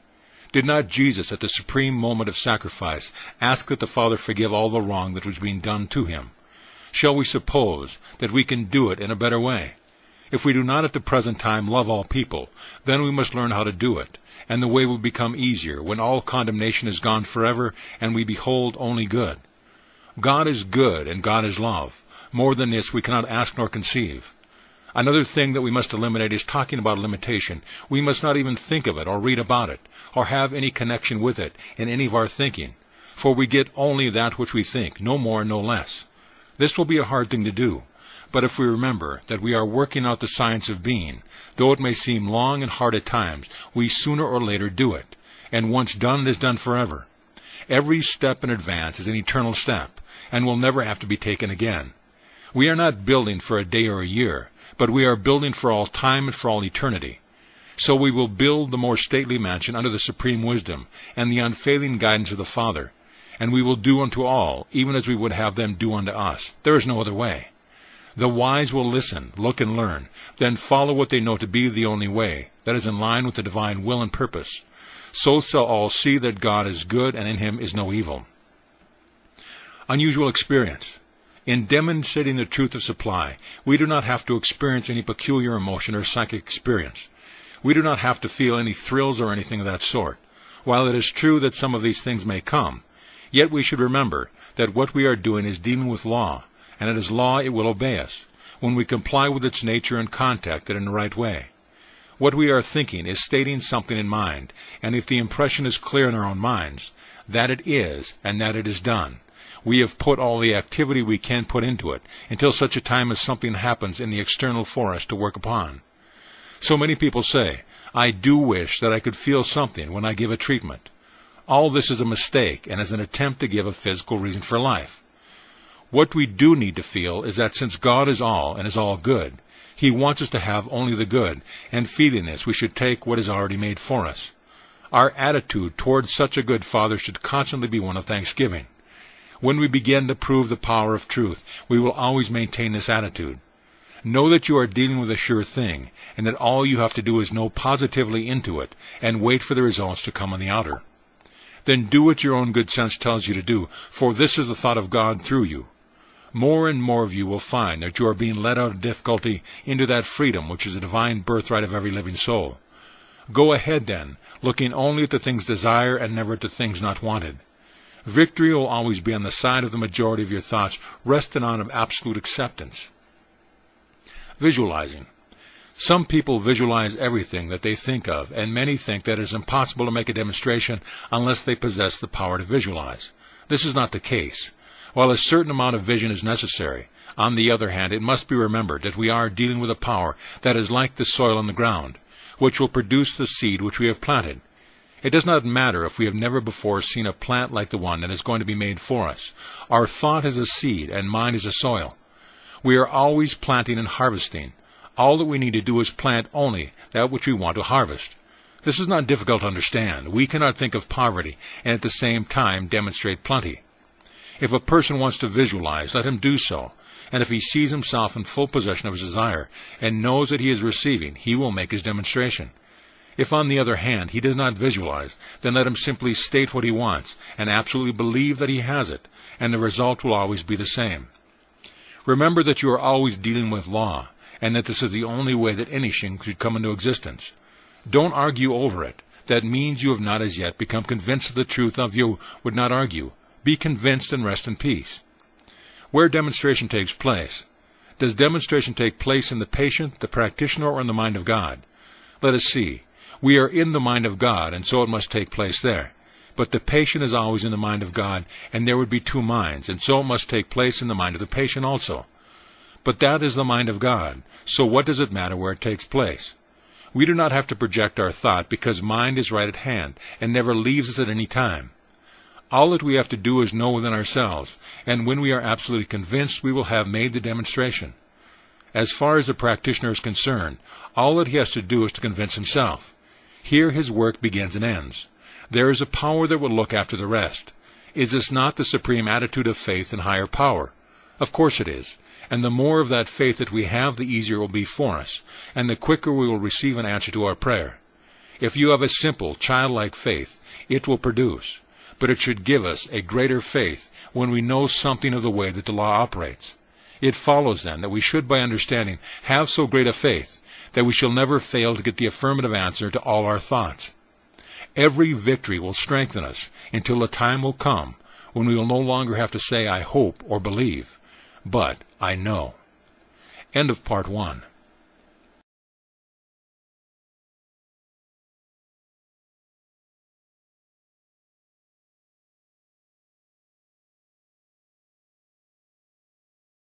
S3: Did not Jesus, at the supreme moment of sacrifice, ask that the Father forgive all the wrong that was being done to him? Shall we suppose that we can do it in a better way? If we do not at the present time love all people, then we must learn how to do it, and the way will become easier when all condemnation is gone forever, and we behold only good. God is good, and God is love. More than this we cannot ask nor conceive. Another thing that we must eliminate is talking about limitation. We must not even think of it or read about it, or have any connection with it in any of our thinking, for we get only that which we think, no more, no less. This will be a hard thing to do, but if we remember that we are working out the science of being, though it may seem long and hard at times, we sooner or later do it, and once done it is done forever. Every step in advance is an eternal step, and will never have to be taken again. We are not building for a day or a year, but we are building for all time and for all eternity. So we will build the more stately mansion under the supreme wisdom and the unfailing guidance of the Father, and we will do unto all, even as we would have them do unto us. There is no other way. The wise will listen, look, and learn, then follow what they know to be the only way, that is in line with the divine will and purpose. So shall all see that God is good, and in him is no evil. Unusual experience. In demonstrating the truth of supply, we do not have to experience any peculiar emotion or psychic experience. We do not have to feel any thrills or anything of that sort. While it is true that some of these things may come, yet we should remember that what we are doing is dealing with law, and it is law it will obey us, when we comply with its nature and contact it in the right way. What we are thinking is stating something in mind, and if the impression is clear in our own minds, that it is, and that it is done, we have put all the activity we can put into it, until such a time as something happens in the external for us to work upon. So many people say, I do wish that I could feel something when I give a treatment. All this is a mistake and is an attempt to give a physical reason for life. What we do need to feel is that since God is all and is all good, he wants us to have only the good, and feeling this we should take what is already made for us. Our attitude towards such a good Father should constantly be one of thanksgiving. When we begin to prove the power of truth, we will always maintain this attitude. Know that you are dealing with a sure thing, and that all you have to do is know positively into it, and wait for the results to come on the outer. Then do what your own good sense tells you to do, for this is the thought of God through you. More and more of you will find that you are being led out of difficulty into that freedom which is a divine birthright of every living soul. Go ahead, then, looking only at the things desired and never at the things not wanted. Victory will always be on the side of the majority of your thoughts, resting on of absolute acceptance. Visualizing. Some people visualize everything that they think of, and many think that it is impossible to make a demonstration unless they possess the power to visualize. This is not the case. While a certain amount of vision is necessary, on the other hand, it must be remembered that we are dealing with a power that is like the soil on the ground, which will produce the seed which we have planted. It does not matter if we have never before seen a plant like the one that is going to be made for us. Our thought is a seed, and mind is a soil. We are always planting and harvesting. All that we need to do is plant only that which we want to harvest. This is not difficult to understand. We cannot think of poverty and at the same time demonstrate plenty. If a person wants to visualize, let him do so. And if he sees himself in full possession of his desire and knows that he is receiving, he will make his demonstration. If, on the other hand, he does not visualize, then let him simply state what he wants and absolutely believe that he has it, and the result will always be the same. Remember that you are always dealing with law, and that this is the only way that anything should come into existence. Don't argue over it. That means you have not as yet become convinced of the truth of you would not argue. Be convinced and rest in peace. Where demonstration takes place. Does demonstration take place in the patient, the practitioner, or in the mind of God? Let us see. We are in the mind of God, and so it must take place there. But the patient is always in the mind of God, and there would be two minds, and so it must take place in the mind of the patient also. But that is the mind of God, so what does it matter where it takes place? We do not have to project our thought, because mind is right at hand, and never leaves us at any time. All that we have to do is know within ourselves, and when we are absolutely convinced, we will have made the demonstration. As far as the practitioner is concerned, all that he has to do is to convince himself. Here his work begins and ends. There is a power that will look after the rest. Is this not the supreme attitude of faith in higher power? Of course it is. And the more of that faith that we have, the easier it will be for us, and the quicker we will receive an answer to our prayer. If you have a simple, childlike faith, it will produce. But it should give us a greater faith when we know something of the way that the law operates. It follows, then, that we should, by understanding, have so great a faith that we shall never fail to get the affirmative answer to all our thoughts. Every victory will strengthen us until the time will come when we will no longer have to say, I hope or believe, but I know. End of Part 1.